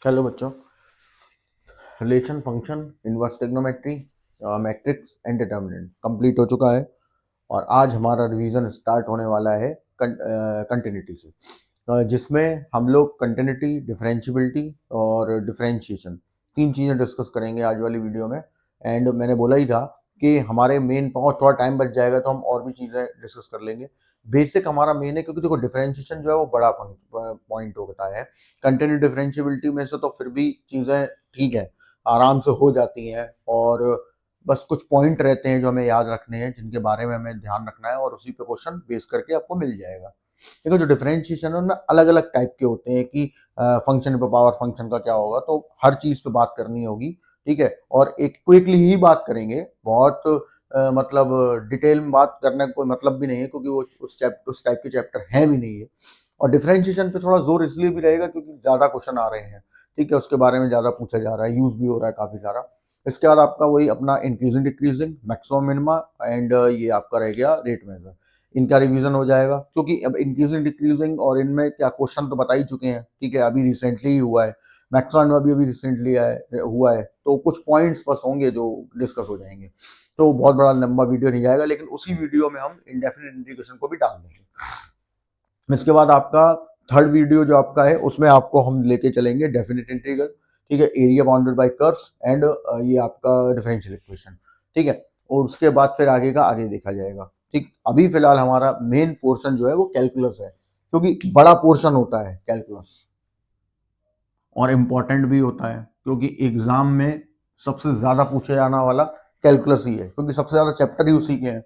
Hello बच्चों, relation function inverse trigonometry matrix and determinant complete हो चुका है और आज हमारा रिवीजन स्टार्ट होने वाला है कंटिन्यूटी से, जिसमें हम लोग कंटिन्यूटी, डिफरेंशियबिलिटी और डिफरेंशिएशन तीन चीज़ें डिस्कस करेंगे आज वाली वीडियो में। एंड मैंने बोला ही था कि हमारे मेन थोड़ा टाइम बच जाएगा तो हम और भी चीज़ें डिस्कस कर लेंगे। बेसिक हमारा मेन है, क्योंकि देखो डिफरेंशिएशन जो है वो बड़ा पॉइंट होता है। कंटिन्यू डिफरेंशियबिलिटी में से तो फिर भी चीज़ें ठीक है, आराम से हो जाती हैं, और बस कुछ पॉइंट रहते हैं जो हमें याद रखने हैं, जिनके बारे में हमें ध्यान रखना है, और उसी पे क्वेश्चन बेस करके आपको मिल जाएगा। देखो जो डिफरेंशिएशन है उनमें अलग अलग टाइप के होते हैं कि फंक्शन पे पावर फंक्शन का क्या होगा, तो हर चीज़ पे बात करनी होगी, ठीक है। और एक क्विकली ही बात करेंगे, बहुत मतलब डिटेल में बात करने का कोई मतलब भी नहीं है, क्योंकि वो उस टाइप के चैप्टर है भी नहीं है। और डिफरेंशिएशन पे थोड़ा जोर इसलिए भी रहेगा क्योंकि ज़्यादा क्वेश्चन आ रहे हैं, ठीक है, उसके बारे में ज़्यादा पूछा जा रहा है, यूज़ भी हो रहा है काफ़ी सारा। इसके बाद आपका वही अपना increasing decreasing, maximum minima and ये आपका रह गया रेट मेजर। इनका रिवीजन हो जाएगा, क्योंकि अब इंक्रीजिंग डिक्रीजिंग और इनमें क्या क्वेश्चन तो बता ही चुके हैं, ठीक है, अभी रिसेंटली ही हुआ है। मैक्सिमम में अभी रिसेंटली हुआ है, तो कुछ पॉइंट्स बस होंगे जो डिस्कस हो जाएंगे, तो बहुत बड़ा लंबा वीडियो नहीं जाएगा, लेकिन उसी वीडियो में हम इंडेफिनिट इंटीग्रेशन को भी डाल देंगे। इसके बाद आपका थर्ड वीडियो जो आपका है, उसमें आपको हम लेके चलेंगे डेफिनेट इंटीग्रल, ठीक है, area bounded by curves and ये आपका डिफरेंशियल इक्वेशन, ठीक है। और उसके बाद फिर आगे का आगे देखा जाएगा, ठीक। अभी फिलहाल हमारा मेन पोर्शन जो है वो कैलकुलस है, क्योंकि बड़ा पोर्शन होता है कैलकुलस, और इम्पोर्टेंट भी होता है, क्योंकि एग्जाम में सबसे ज्यादा पूछे जाने वाला कैलकुलस ही है, क्योंकि सबसे ज्यादा चैप्टर ही उसी के हैं।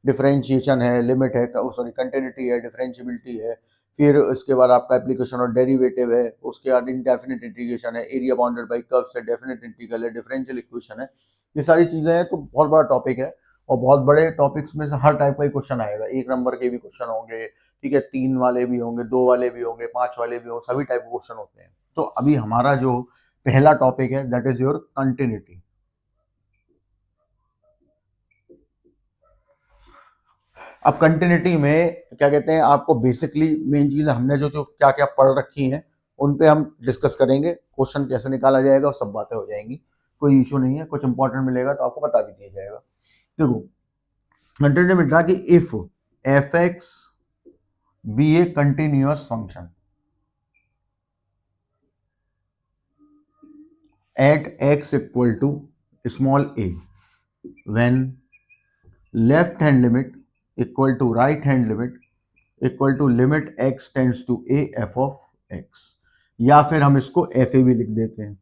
डिफरेंशिएशन है, लिमिट है, सॉरी कंटिन्यूटी है, डिफरेंशियबिलिटी है, फिर इसके बाद आपका एप्लीकेशन और डेरिवेटिव है, उसके बाद इंडेफिनिट इंटीग्रेशन है, एरिया बाउंडेड बाय कर्व्स है, डेफिनेट इंटीग्रल है, डिफरेंशियल इक्वेशन है। ये सारी चीजें हैं, तो बहुत बड़ा टॉपिक है, और बहुत बड़े टॉपिक्स में से हर टाइप का ही क्वेश्चन आएगा। एक नंबर के भी क्वेश्चन होंगे, ठीक है, 3 वाले भी होंगे, 2 वाले भी होंगे, 5 वाले भी होंगे, सभी टाइप के क्वेश्चन होते हैं। तो अभी हमारा जो पहला टॉपिक है दैट इज योर कंटिन्यूटी। अब कंटिन्यूटी में क्या कहते हैं, आपको बेसिकली मेन चीज हमने जो जो क्या क्या पढ़ रखी हैं उन पे हम डिस्कस करेंगे, क्वेश्चन कैसे निकाला जाएगा, सब बातें हो जाएंगी, कोई इशू नहीं है। कुछ इंपॉर्टेंट मिलेगा तो आपको बता भी दिया जाएगा। देखो कंटिन्यूटी में था कि if F x be a continuous function at x equal to small a, when left hand limit equal to right hand limit equal to limit x tends to a f of x, या फिर हम इसको F A भी लिख देते हैं,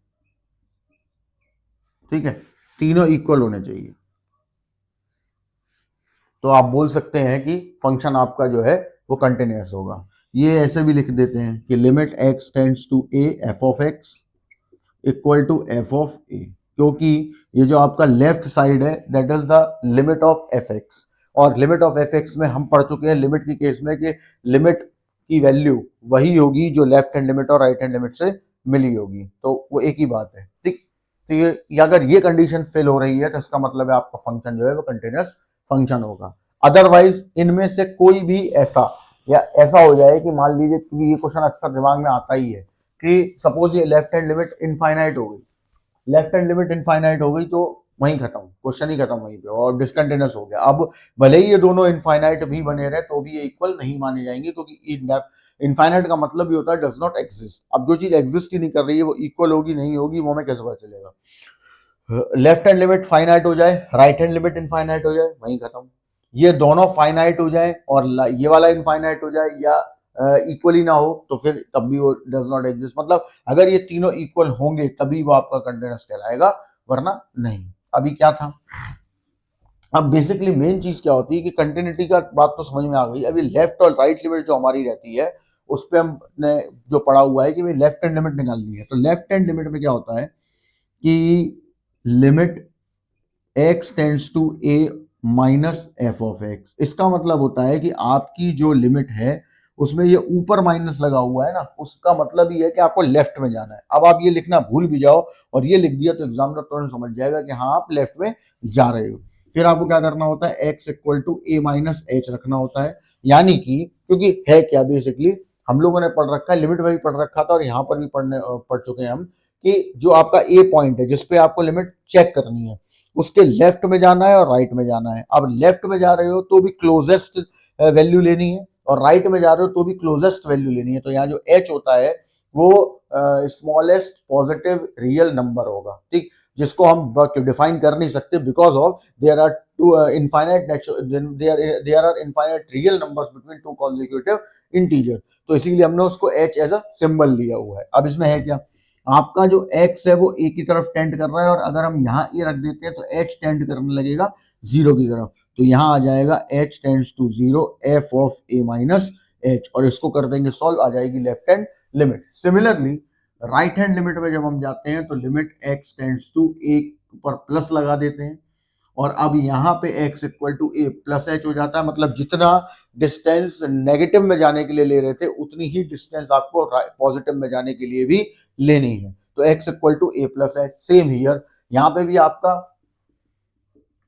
ठीक है, तीनों इक्वल होने चाहिए। तो आप बोल सकते हैं कि फंक्शन आपका जो है वो कंटिन्यूअस होगा। ये ऐसे भी लिख देते हैं कि limit x tends to a f of x equal to F of A, क्योंकि ये जो आपका लेफ्ट साइड है that is the limit of F x, और लिमिट ऑफ एफ एक्स में हम पढ़ चुके हैं लिमिट की केस में कि लिमिट की वैल्यू वही होगी जो लेफ्ट हैंड लिमिट और राइट हैंड लिमिट से मिली होगी, तो वो एक ही बात है, ठीक। तो ये अगर ये कंडीशन फेल हो रही है तो इसका मतलब है आपका फंक्शन जो है वो कंटिन्यूअस फंक्शन होगा। अदरवाइज इनमें से कोई भी ऐसा या ऐसा हो जाए कि मान लीजिए, क्योंकि ये क्वेश्चन अक्सर दिमाग में आता ही है कि सपोज ये लेफ्ट हैंड लिमिट इनफाइनाइट हो गई, लेफ्ट हैंड लिमिट इनफाइनाइट हो गई तो वहीं खत्म, क्वेश्चन ही खत्म वहीं पे, और डिसकंटिन्यूअस हो गया। अब भले ही ये दोनों इनफाइनाइट भी बने रहे तो भी ये इक्वल नहीं माने जाएंगे, क्योंकि इनफाइनाइट का मतलब ही होता है डज नॉट एग्जिस्ट। अब जो चीज एग्जिस्ट ही नहीं कर रही है वो इक्वल होगी नहीं होगी वो हमें कैसे पता चलेगा। लेफ्ट हैंड लिमिट फाइनाइट हो जाए, राइट हैंड लिमिट इनफाइनाइट हो जाए, वहीं खत्म। ये दोनों फाइनाइट हो जाए और ये वाला इनफाइनाइट हो जाए या इक्वली ना हो तो फिर तब भी वो डज नॉट एग्जिस्ट। मतलब अगर ये तीनों इक्वल होंगे तभी वो आपका कंटिन्यूअस कहलाएगा, वरना नहीं। अभी क्या था, अब बेसिकली मेन चीज क्या होती है कि कंटिन्यूटी का बात तो समझ में आ गई। अभी लेफ्ट और राइट लिमिट जो हमारी रहती है उस पर हमने जो पढ़ा हुआ है कि भाई लेफ्ट हैंड लिमिट निकालनी है, तो लेफ्ट हैंड लिमिट में क्या होता है कि limit x tends to a minus f of x. इसका मतलब होता है कि आपकी जो लिमिट है उसमें ये ऊपर माइनस लगा हुआ है ना, उसका मतलब ये है कि आपको लेफ्ट में जाना है। अब आप ये लिखना भूल भी जाओ और ये लिख दिया तो एग्जामिनर तुरंत समझ जाएगा कि हाँ आप लेफ्ट में जा रहे हो। फिर आपको क्या करना होता है, x equal to a minus h रखना होता है, यानी कि क्योंकि है क्या बेसिकली हम लोगों ने पढ़ रखा है, लिमिट में भी पढ़ रखा था और यहाँ पर भी पढ़ चुके हैं हम कि जो आपका ए पॉइंट है जिसपे आपको लिमिट चेक करनी है, उसके लेफ्ट में जाना है और राइट में जाना है। अब लेफ्ट में जा रहे हो तो भी क्लोजेस्ट वैल्यू लेनी है और राइट में जा रहे हो तो भी क्लोजेस्ट वैल्यू लेनी है। तो यहाँ जो एच होता है वो स्मॉलेस्ट पॉजिटिव रियल नंबर होगा, ठीक, जिसको हम डिफाइन कर नहीं सकते because of there are two infinite there are infinite real numbers between two consecutive integer. तो इसीलिए हमने उसको एच एज अ सिंबल लिया हुआ है। अब इसमें है क्या, आपका जो x है वो ए की तरफ टेंड कर रहा है और अगर हम यहाँ ए रख देते हैं तो h टेंड करने लगेगा जीरो की तरफ। तो यहाँ आ जाएगा h tends to zero f of A minus H, और इसको कर देंगे सॉल्व, आ जाएगी left hand limit. Similarly right hand limit में जब हम जाते हैं तो limit x tends to a पर प्लस लगा देते हैं और अब यहाँ पे x equal to a plus h हो जाता है। मतलब जितना डिस्टेंस नेगेटिव में जाने के लिए ले रहे थे उतनी ही डिस्टेंस आपको पॉजिटिव में जाने के लिए भी लेनी है। तो x equal to a plus h. Same here, यहाँ पे भी आपका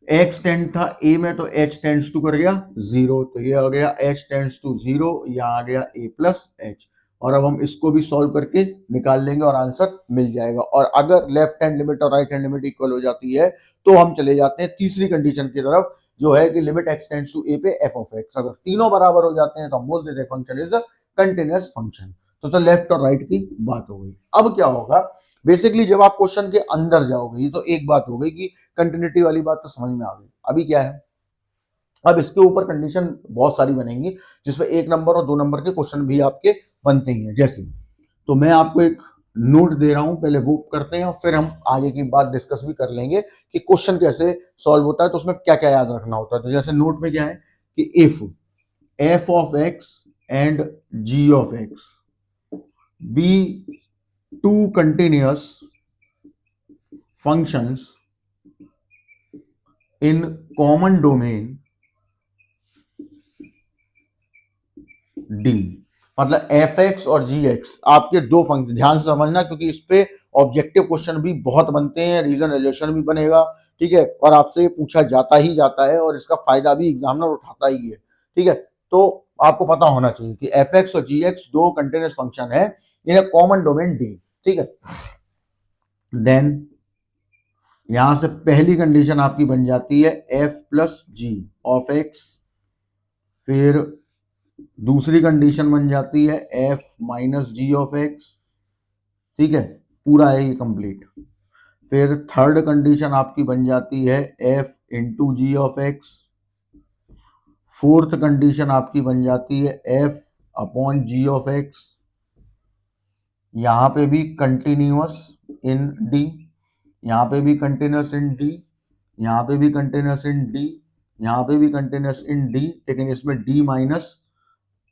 x टेंड था a में तो h टेंड्स टू कर गया जीरो, तो ये आ गया h टेंड्स टू जीरो, यहाँ आ गया a प्लस एच। और अब हम इसको भी सॉल्व करके निकाल लेंगे और आंसर मिल जाएगा। और अगर लेफ्ट हैंड लिमिट और राइट हैंड लिमिट इक्वल हो जाती है तो हम चले जाते हैं तीसरी कंडीशन की तरफ, जो है कि limit x tends to a पे f ऑफ x। अगर तीनों बराबर हो जाते हैं तो हम बोल देते हैं function is a continuous function. तो लेफ्ट और राइट की बात हो गई। अब क्या होगा, बेसिकली जब आप क्वेश्चन के अंदर जाओगे, ये तो एक बात हो गई कि कंटिन्यूटी वाली बात तो समझ में आ गई। अभी क्या है, अब इसके ऊपर कंडीशन बहुत सारी बनेंगी जिसमें एक नंबर और दो नंबर के क्वेश्चन भी आपके बनते ही हैं। जैसे, तो मैं आपको एक नोट दे रहा हूं, पहले वो करते हैं और फिर हम आगे की बात डिस्कस भी कर लेंगे कि क्वेश्चन कैसे सॉल्व होता है, तो उसमें क्या क्या याद रखना होता है। तो जैसे नोट में क्या है कि if f of x and g of x be two continuous functions in common domain D, मतलब एफ एक्स और जी एक्स आपके दो फंक्शन, ध्यान से समझना क्योंकि इस पे ऑब्जेक्टिव क्वेश्चन भी बहुत बनते हैं, रीजन रिलेशन भी बनेगा, ठीक है, और आपसे ये पूछा जाता ही जाता है और इसका फायदा भी एग्जामिनर उठाता ही है, ठीक है। तो आपको पता होना चाहिए कि एफ एक्स और जी एक्स दो कंटिन्यूअस फंक्शन है इन कॉमन डोमेन डी, ठीक है। देन यहां से पहली कंडीशन आपकी बन जाती है f plus g of x, फिर दूसरी कंडीशन बन जाती है f minus g of x, ठीक है, पूरा है ये कंप्लीट। फिर थर्ड कंडीशन आपकी बन जाती है f into g of x, fourth condition आपकी बन जाती है f upon ji of x, यहां पे भी कंटिन्यूअस इन डी, यहाँ पे भी कंटिन्यूअस इन डी, यहाँ पे भी कंटिन्यूअस इन डी, यहाँ पे भी कंटिन्यूअस इन डी, लेकिन इसमें d minus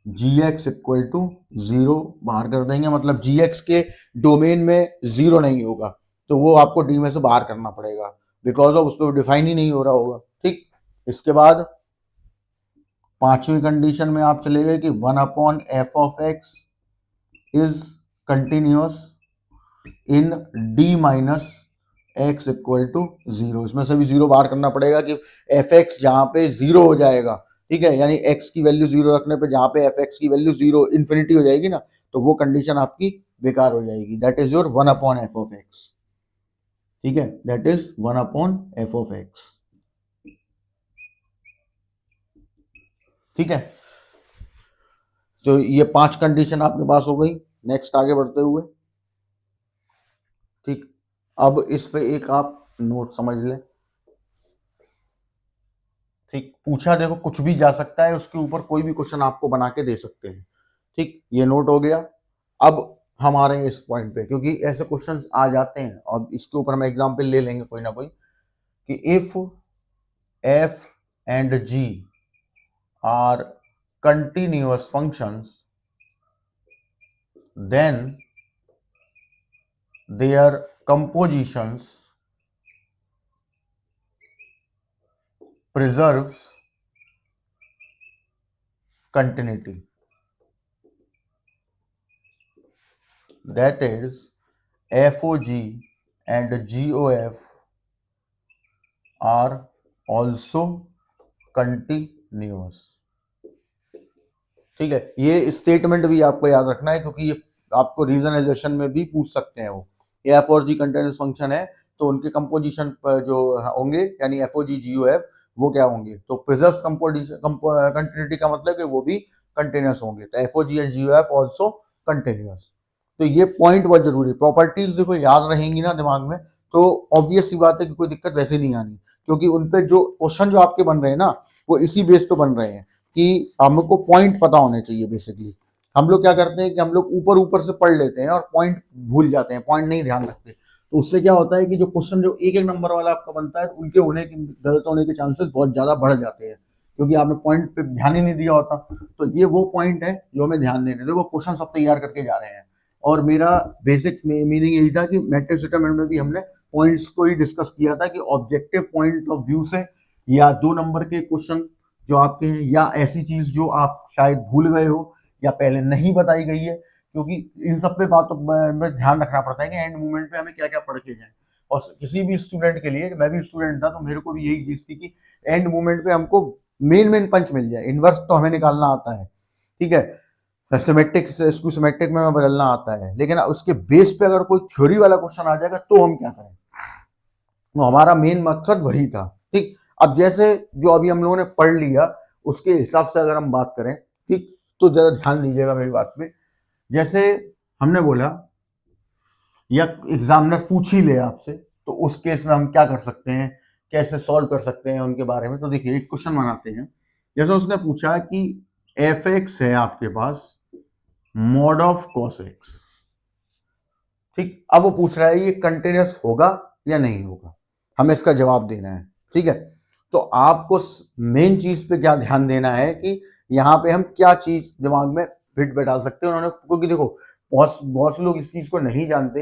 g x equal to zero बाहर कर देंगे, मतलब जी एक्स के डोमेन में जीरो नहीं होगा तो वो आपको डी में से बाहर करना पड़ेगा बिकॉज ऑफ उस पर डिफाइन ही नहीं हो रहा होगा, ठीक। इसके बाद पांचवी कंडीशन में आप चले गए कि one upon f of x is continuous in d minus x equal to zero, इसमें से भी जीरो बाहर करना पड़ेगा कि एफ एक्स जहां पे जीरो हो जाएगा, ठीक है, यानी एक्स की वैल्यू जीरो रखने पे जहां पे एफ एक्स की वैल्यू जीरो इन्फिनिटी हो जाएगी ना, तो वो कंडीशन आपकी बेकार हो जाएगी। That is your one upon f of x, ठीक है, that is one upon f of x, ठीक है। तो ये पांच कंडीशन आपके पास हो गई। नेक्स्ट आगे बढ़ते हुए, ठीक, अब इस पे एक आप नोट समझ लें, ठीक, पूछा देखो कुछ भी जा सकता है, उसके ऊपर कोई भी क्वेश्चन आपको बना के दे सकते हैं, ठीक, ये नोट हो गया। अब हम आ रहे हैं इस पॉइंट पे क्योंकि ऐसे क्वेश्चन आ जाते हैं और इसके ऊपर हम एग्जांपल ले लेंगे कोई ना कोई, कि if f and g are continuous functions then their compositions preserves continuity, that is FOG and GOF are also continuous, ठीक है, ये स्टेटमेंट भी आपको याद रखना है क्योंकि ये आपको रीजनलाइजेशन में भी पूछ सकते हैं। वो ये एफ और जी कंटिन्यूस फंक्शन है तो उनके कंपोजिशन जो होंगे यानी एफ ओ जी जी ओ एफ वो क्या होंगे, तो प्रिजर्व कंटिन्यूटी का मतलब कि वो भी कंटिन्यूस होंगे, तो f o g and g o f also continuous. तो ये पॉइंट बहुत जरूरी, प्रॉपर्टीज देखो याद रहेंगी ना दिमाग में तो ऑब्वियस सी बात है कि कोई दिक्कत वैसे नहीं आनी, क्योंकि उनपे जो क्वेश्चन जो आपके बन रहे हैं ना वो इसी बेस पे बन रहे हैं कि हमको पॉइंट पता होने चाहिए। बेसिकली हम लोग क्या करते हैं कि हम लोग ऊपर ऊपर से पढ़ लेते हैं और पॉइंट भूल जाते हैं, पॉइंट नहीं ध्यान रखते, तो उससे क्या होता है कि जो क्वेश्चन जो एक एक नंबर वाला आपका बनता है उनके होने के गलत होने के चांसेस बहुत ज्यादा बढ़ जाते हैं, क्योंकि आपने पॉइंट पे ध्यान ही नहीं दिया होता। तो ये वो पॉइंट है जो हमें ध्यान देने, देखो क्वेश्चन सब तैयार करके जा रहे हैं और मेरा बेसिक मीनिंग यही था कि मैट्रिक्स डिटरमिनेंट में भी हमने पॉइंट्स को ही डिस्कस किया था कि ऑब्जेक्टिव पॉइंट ऑफ व्यू से या 2 नंबर के क्वेश्चन जो आपके हैं या ऐसी चीज जो आप शायद भूल गए हो या पहले नहीं बताई गई है, क्योंकि इन सब पे बातों में ध्यान रखना पड़ता है कि एंड मोमेंट पे हमें क्या क्या पढ़ के जाए। और किसी भी स्टूडेंट के लिए, मैं भी स्टूडेंट था तो मेरे को भी यही चीज थी कि एंड मोमेंट पे हमको मेन मेन पंच मिल जाए। इनवर्स तो हमें निकालना आता है, ठीक है, सिमेट्रिक इसको सिमेट्रिक में बदलना आता है, लेकिन उसके बेस पे अगर कोई थ्योरी वाला क्वेश्चन आ जाएगा तो हम क्या करें, तो हमारा मेन मकसद वही था। ठीक, अब जैसे जो अभी हम लोगों ने पढ़ लिया उसके हिसाब से अगर हम बात करें, ठीक, तो जरा ध्यान दीजिएगा मेरी बात पे। जैसे हमने बोला या एग्जामिनर पूछ ही ले आपसे तो उस केस में हम क्या कर सकते हैं, कैसे सॉल्व कर सकते हैं उनके बारे में। तो देखिए एक क्वेश्चन बनाते हैं, जैसे उसने पूछा कि एफ एक्स है आपके पास मॉड ऑफ कॉस एक्स, ठीक, अब वो पूछ रहा है ये कंटिन्यूस होगा या नहीं होगा, हमें इसका जवाब देना है। ठीक है, तो आपको मेन चीज पे क्या ध्यान देना है कि यहाँ पे हम क्या चीज दिमाग में फिट बैठा सकते हैं उन्होंने, क्योंकि देखो बहुत बहुत से लोग इस चीज को नहीं जानते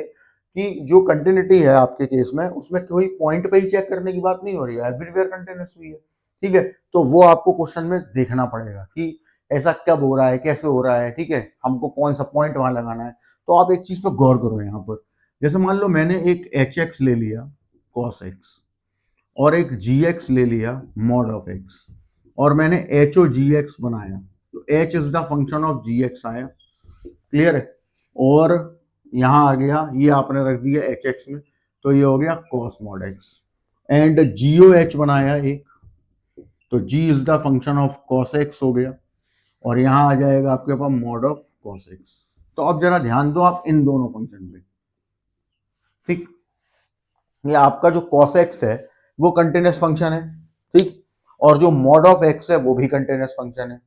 कि जो कंटिन्यूटी है आपके केस में उसमें कोई पॉइंट पे ही चेक करने की बात नहीं हो रही है, एवरीवेयर कंटिन्यूस भी है। ठीक है, तो वो आपको क्वेश्चन में देखना पड़ेगा कि ऐसा कब हो रहा है, कैसे हो रहा है, ठीक है, हमको कौन सा पॉइंट वहां लगाना है। तो आप एक चीज पर गौर करो यहाँ पर, जैसे मान लो मैंने एक एच एक्स ले लिया कॉस एक्स और एक जी एक्स ले लिया मॉड ऑफ एक्स और मैंने एच ओ जी एक्स बनाया, तो h is the function of ji x आया, क्लियर है, और यहां आ गया ये आपने रख दिया एच एक्स में तो ये हो गया cos mod X, and G O बनाया एक तो G is the function of cos X हो गया और यहां आ जाएगा आपके पास मॉड ऑफ कॉस एक्स। तो अब जरा ध्यान दो आप इन दोनों फंक्शन पे, ठीक, ये आपका जो cos x है वो कंटिन्यूस फंक्शन है, ठीक, और जो मॉड ऑफ x है वो भी कंटिन्यूस फंक्शन है,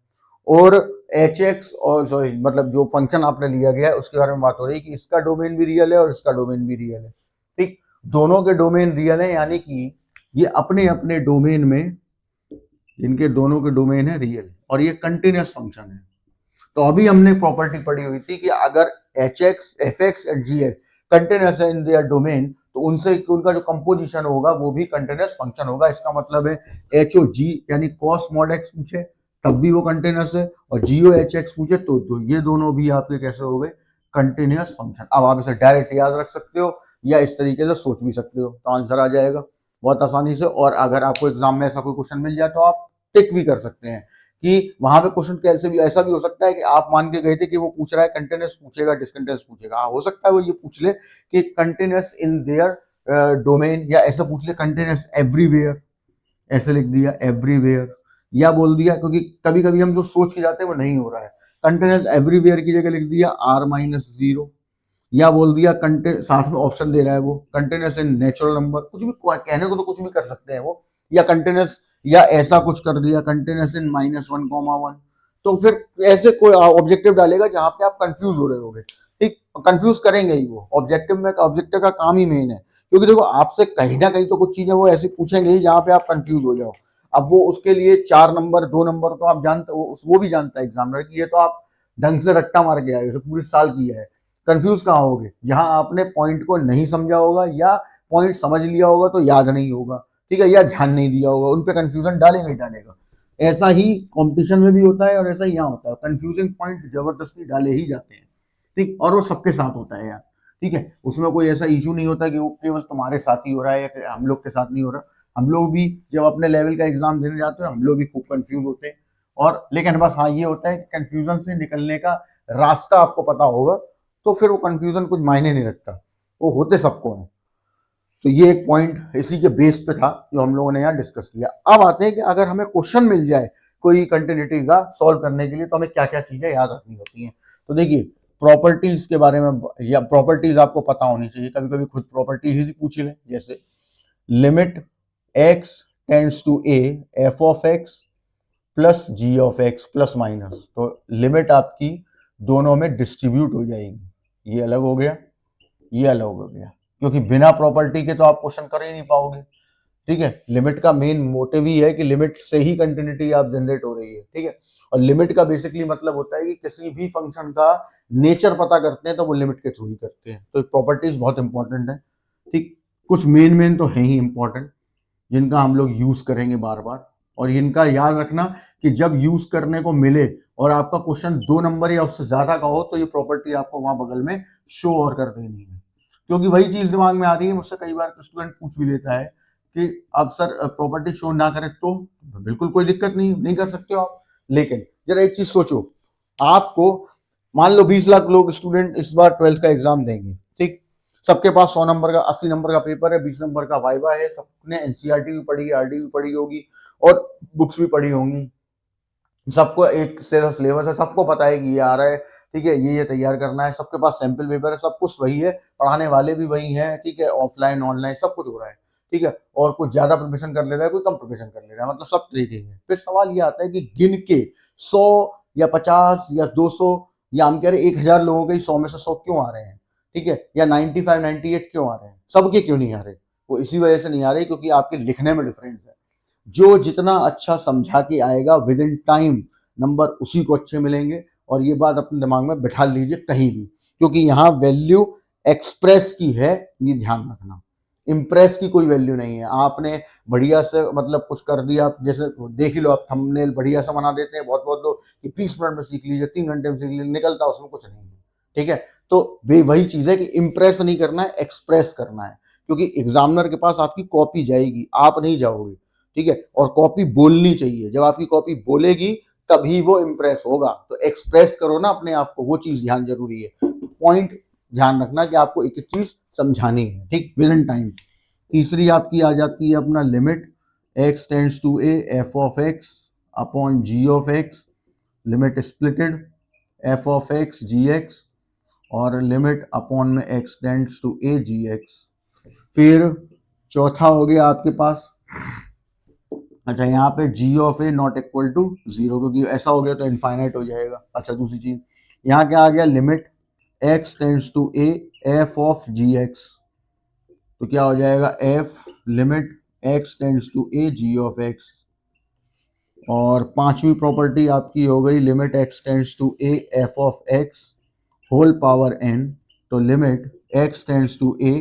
और एच एक्स और सॉरी मतलब जो फंक्शन आपने लिया गया है उसके बारे में बात हो रही है कि इसका डोमेन भी रियल है और इसका डोमेन भी रियल है, ठीक, दोनों के डोमेन रियल है, यानी कि ये अपने अपने डोमेन में, इनके दोनों के डोमेन है रियल और ये कंटिन्यूस फंक्शन है। तो अभी हमने प्रॉपर्टी पढ़ी हुई थी कि अगर h x f x and g x continuous है इन देयर डोमेन तो उनसे उनका जो कंपोजिशन होगा वो भी कंटिन्यूस फंक्शन होगा। इसका मतलब है एच ओ जी यानी कॉस मॉड एक्स पूछे तब भी वो कंटिन्यूस है और जी ओ एच एक्स पूछे तो ये दोनों भी आपके कैसे हो गए, कंटिन्यूस फंक्शन। अब आप इसे डायरेक्ट याद रख सकते हो या इस तरीके से सोच भी सकते हो, तो आंसर आ जाएगा बहुत आसानी से। और अगर आपको एग्जाम में ऐसा कोई क्वेश्चन मिल जाए तो आप टिक भी कर सकते हैं कि वहां पे क्वेश्चन कैसे भी ऐसा भी हो सकता है कि आप मान के गए थे कि वो पूछ रहा है कंटिन्यूस पूछेगा डिसकंटिन्यूस पूछेगा, हो सकता है वो ये पूछ ले कि कंटिन्यूस इन देयर डोमेन, या ऐसा पूछ ले कंटिन्यूस एवरीवेयर, ऐसे लिख दिया एवरीवेयर, या बोल दिया क्योंकि कभी कभी हम जो सोच के जाते हैं वो नहीं हो रहा है, कंटिन्यूस एवरीवेयर की जगह लिख दिया r-0, या बोल दिया साथ में ऑप्शन दे रहा है वो कंटिन्यूस इन नेचुरल नंबर, कुछ भी कहने को तो कुछ भी कर सकते हैं वो, या कंटिन्यूस या ऐसा कुछ कर दिया कंटिन्यूस इन -1,1। तो फिर ऐसे कोई ऑब्जेक्टिव डालेगा जहां पे आप कंफ्यूज हो रहे होगे, ठीक, कंफ्यूज करेंगे ही वो, ऑब्जेक्टिव में ऑब्जेक्टिव का काम ही मेन है, क्योंकि देखो आपसे कहीं ना कहीं तो कुछ चीजें वो ऐसी पूछेंगे ही जहां पे आप कंफ्यूज हो जाओ। अब वो उसके लिए 4 नंबर 2 नंबर तो आप जानते, वो भी जानता है एग्जामिनर की ये तो आप ढंग से रट्टा मार के आए हो, पूरे साल किया है, कंफ्यूज कहाँ होगे, जहां आपने पॉइंट को नहीं समझा होगा या पॉइंट समझ लिया होगा तो याद नहीं होगा, ठीक है, या ध्यान नहीं दिया होगा, उन पे कंफ्यूजन डालेगा ही डालेगा। ऐसा ही कंपटीशन में भी होता है और ऐसा ही यहाँ होता है, कंफ्यूजिंग पॉइंट जबरदस्ती डाले ही जाते हैं, ठीक, और वो सबके साथ होता है यार, ठीक है, उसमें कोई ऐसा इशू नहीं होता कि वो केवल तुम्हारे साथ ही हो रहा है या हम लोग के साथ नहीं हो रहा। हम लोग भी जब अपने लेवल का एग्जाम देने जाते हैं हम लोग भी खूब कंफ्यूज होते हैं और लेकिन बस हाँ ये होता है कि कंफ्यूजन से निकलने का रास्ता आपको पता होगा तो फिर वो कंफ्यूजन कुछ मायने नहीं रखता, वो होते सबको है। तो ये एक पॉइंट इसी के बेस पे था जो हम लोगों ने यहाँ डिस्कस किया। अब आते हैं कि अगर हमें क्वेश्चन मिल जाए कोई कंटिन्यूटी का सॉल्व करने के लिए तो हमें क्या क्या चीजें याद रखनी होती हैं। तो देखिए प्रॉपर्टीज के बारे में, या प्रॉपर्टीज आपको पता होनी चाहिए, कभी कभी खुद प्रॉपर्टीज ही पूछ लें, जैसे limit x tends to A F of x plus g of x plus minus, तो लिमिट आपकी दोनों में डिस्ट्रीब्यूट हो जाएगी, ये अलग हो गया, ये अलग हो गया, क्योंकि बिना प्रॉपर्टी के तो आप क्वेश्चन कर ही नहीं पाओगे। ठीक है, लिमिट का मेन मोटिव ही है कि लिमिट से ही कंटिन्यूटी आप जनरेट हो रही है। ठीक है, और लिमिट का बेसिकली मतलब होता है कि किसी भी फंक्शन का नेचर पता करते हैं तो वो लिमिट के थ्रू ही करते हैं। तो प्रॉपर्टीज बहुत इंपॉर्टेंट है। ठीक, कुछ मेन तो है ही इंपॉर्टेंट जिनका हम लोग यूज करेंगे बार बार, और इनका याद रखना कि जब यूज करने को मिले और आपका क्वेश्चन 2 नंबर या उससे ज्यादा का हो तो ये प्रॉपर्टी आपको वहां बगल में शो और कर देनी है, क्योंकि वही चीज दिमाग में आ रही है। मुझसे कई बार स्टूडेंट पूछ भी लेता है कि अब सर प्रॉपर्टी शो ना करें तो बिल्कुल कोई दिक्कत नहीं कर सकते हो आप। लेकिन जरा एक चीज सोचो, आपको मान लो 20 लाख लोग स्टूडेंट इस बार 12th का एग्जाम देंगे, ठीक, सबके पास 100 नंबर का 80 नंबर का पेपर है, 20 नंबर का वाइवा है, सबने एनसीईआरटी भी पढ़ी, आरडी भी पढ़ी होगी और बुक्स भी पढ़ी होंगी, सबको एक से सिलेबस है, सबको पता है कि ये आ रहा है, ठीक है, ये तैयार करना है, सबके पास सैंपल पेपर है, सब कुछ वही है, पढ़ाने वाले भी वही हैं, ठीक है, ऑफलाइन ऑनलाइन सब कुछ हो रहा है। ठीक है, और कुछ ज्यादा प्रिपरेशन कर ले रहा है, कोई कम प्रिपरेशन कर ले रहा है, मतलब सब तरीके हैं। फिर सवाल ये आता है कि गिन के 100 या 50 या 200 या हम कह रहे 1000 लोगों के 100 में से 100 क्यों आ रहे हैं, ठीक है, या 95 98 क्यों आ रहे हैं, सबके क्यों नहीं आ रहे? वो इसी वजह से नहीं आ रहे क्योंकि आपके लिखने में डिफरेंस है। जो जितना अच्छा समझा के आएगा विद इन टाइम नंबर उसी को अच्छे मिलेंगे, और ये बात अपने दिमाग में बिठा लीजिए कहीं भी, क्योंकि यहाँ वैल्यू एक्सप्रेस की है, ये ध्यान रखना, इम्प्रेस की कोई वैल्यू नहीं है। आपने बढ़िया से मतलब कुछ कर दिया, जैसे देख ही लो आप थंबनेल बढ़िया से बना देते हैं बहुत बहुत लोग कि 20 मिनट में सीख लीजिए, 3 घंटे में सीख लीजिए, निकलता उसमें कुछ नहीं है। ठीक है, तो वे वही चीज है कि इम्प्रेस नहीं करना है, एक्सप्रेस करना है, क्योंकि एग्जामिनर के पास आपकी कॉपी जाएगी, आप नहीं जाओगे। ठीक है, और कॉपी बोलनी चाहिए, जब आपकी कॉपी बोलेगी तभी वो इम्प्रेस होगा, तो एक्सप्रेस करो ना अपने आप को, वो चीज ध्यान जरूरी है। पॉइंट ध्यान रखना कि आपको एक एक चीज समझानी है, ठीक, विद इन टाइम। तीसरी आपकी आ जाती है अपना limit x tends to A F of X upon ji of X, limit splitted F of X G X, और लिमिट अपॉन में X tends to A G X. फिर चौथा हो गया आपके पास, अच्छा यहाँ पे G of A not equal to 0, क्योंकि ऐसा हो गया तो इनफाइनाइट हो जाएगा। अच्छा दूसरी चीज यहाँ क्या आ गया, limit x tends to A F of ji X, तो क्या हो जाएगा F limit x tends to A G of X. और पांचवी प्रॉपर्टी आपकी हो गई limit x tends to A F of X whole power N, तो limit x tends to A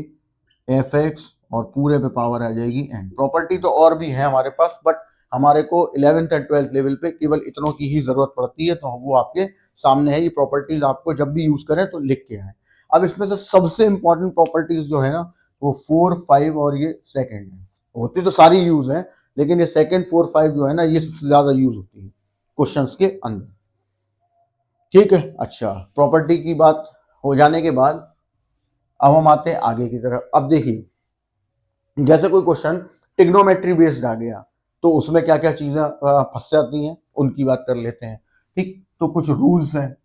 F x और पूरे पे पावर आ जाएगी एन। प्रॉपर्टी तो और भी है हमारे पास, बट हमारे को 11th एंड 12th लेवल पे केवल इतनों की ही जरूरत पड़ती है, तो वो आपके सामने है। ये प्रॉपर्टीज आपको जब भी यूज करें तो लिख के आए। अब इसमें से सबसे इंपॉर्टेंट प्रॉपर्टीज जो है ना वो 4 5 और ये सेकंड है, होती तो सारी यूज है लेकिन ये सेकंड 4 5 जो है ना ये सबसे ज्यादा यूज होती है क्वेश्चंस के अंदर। ठीक है, अच्छा प्रॉपर्टी की बात हो जाने के बाद अब हम आते हैं आगे की तरफ। अब देखिए जैसे कोई क्वेश्चन टिग्नोमेट्री बेस्ड आ गया तो उसमें क्या क्या चीजें फंस जाती हैं उनकी बात कर लेते हैं। ठीक, तो कुछ रूल्स हैं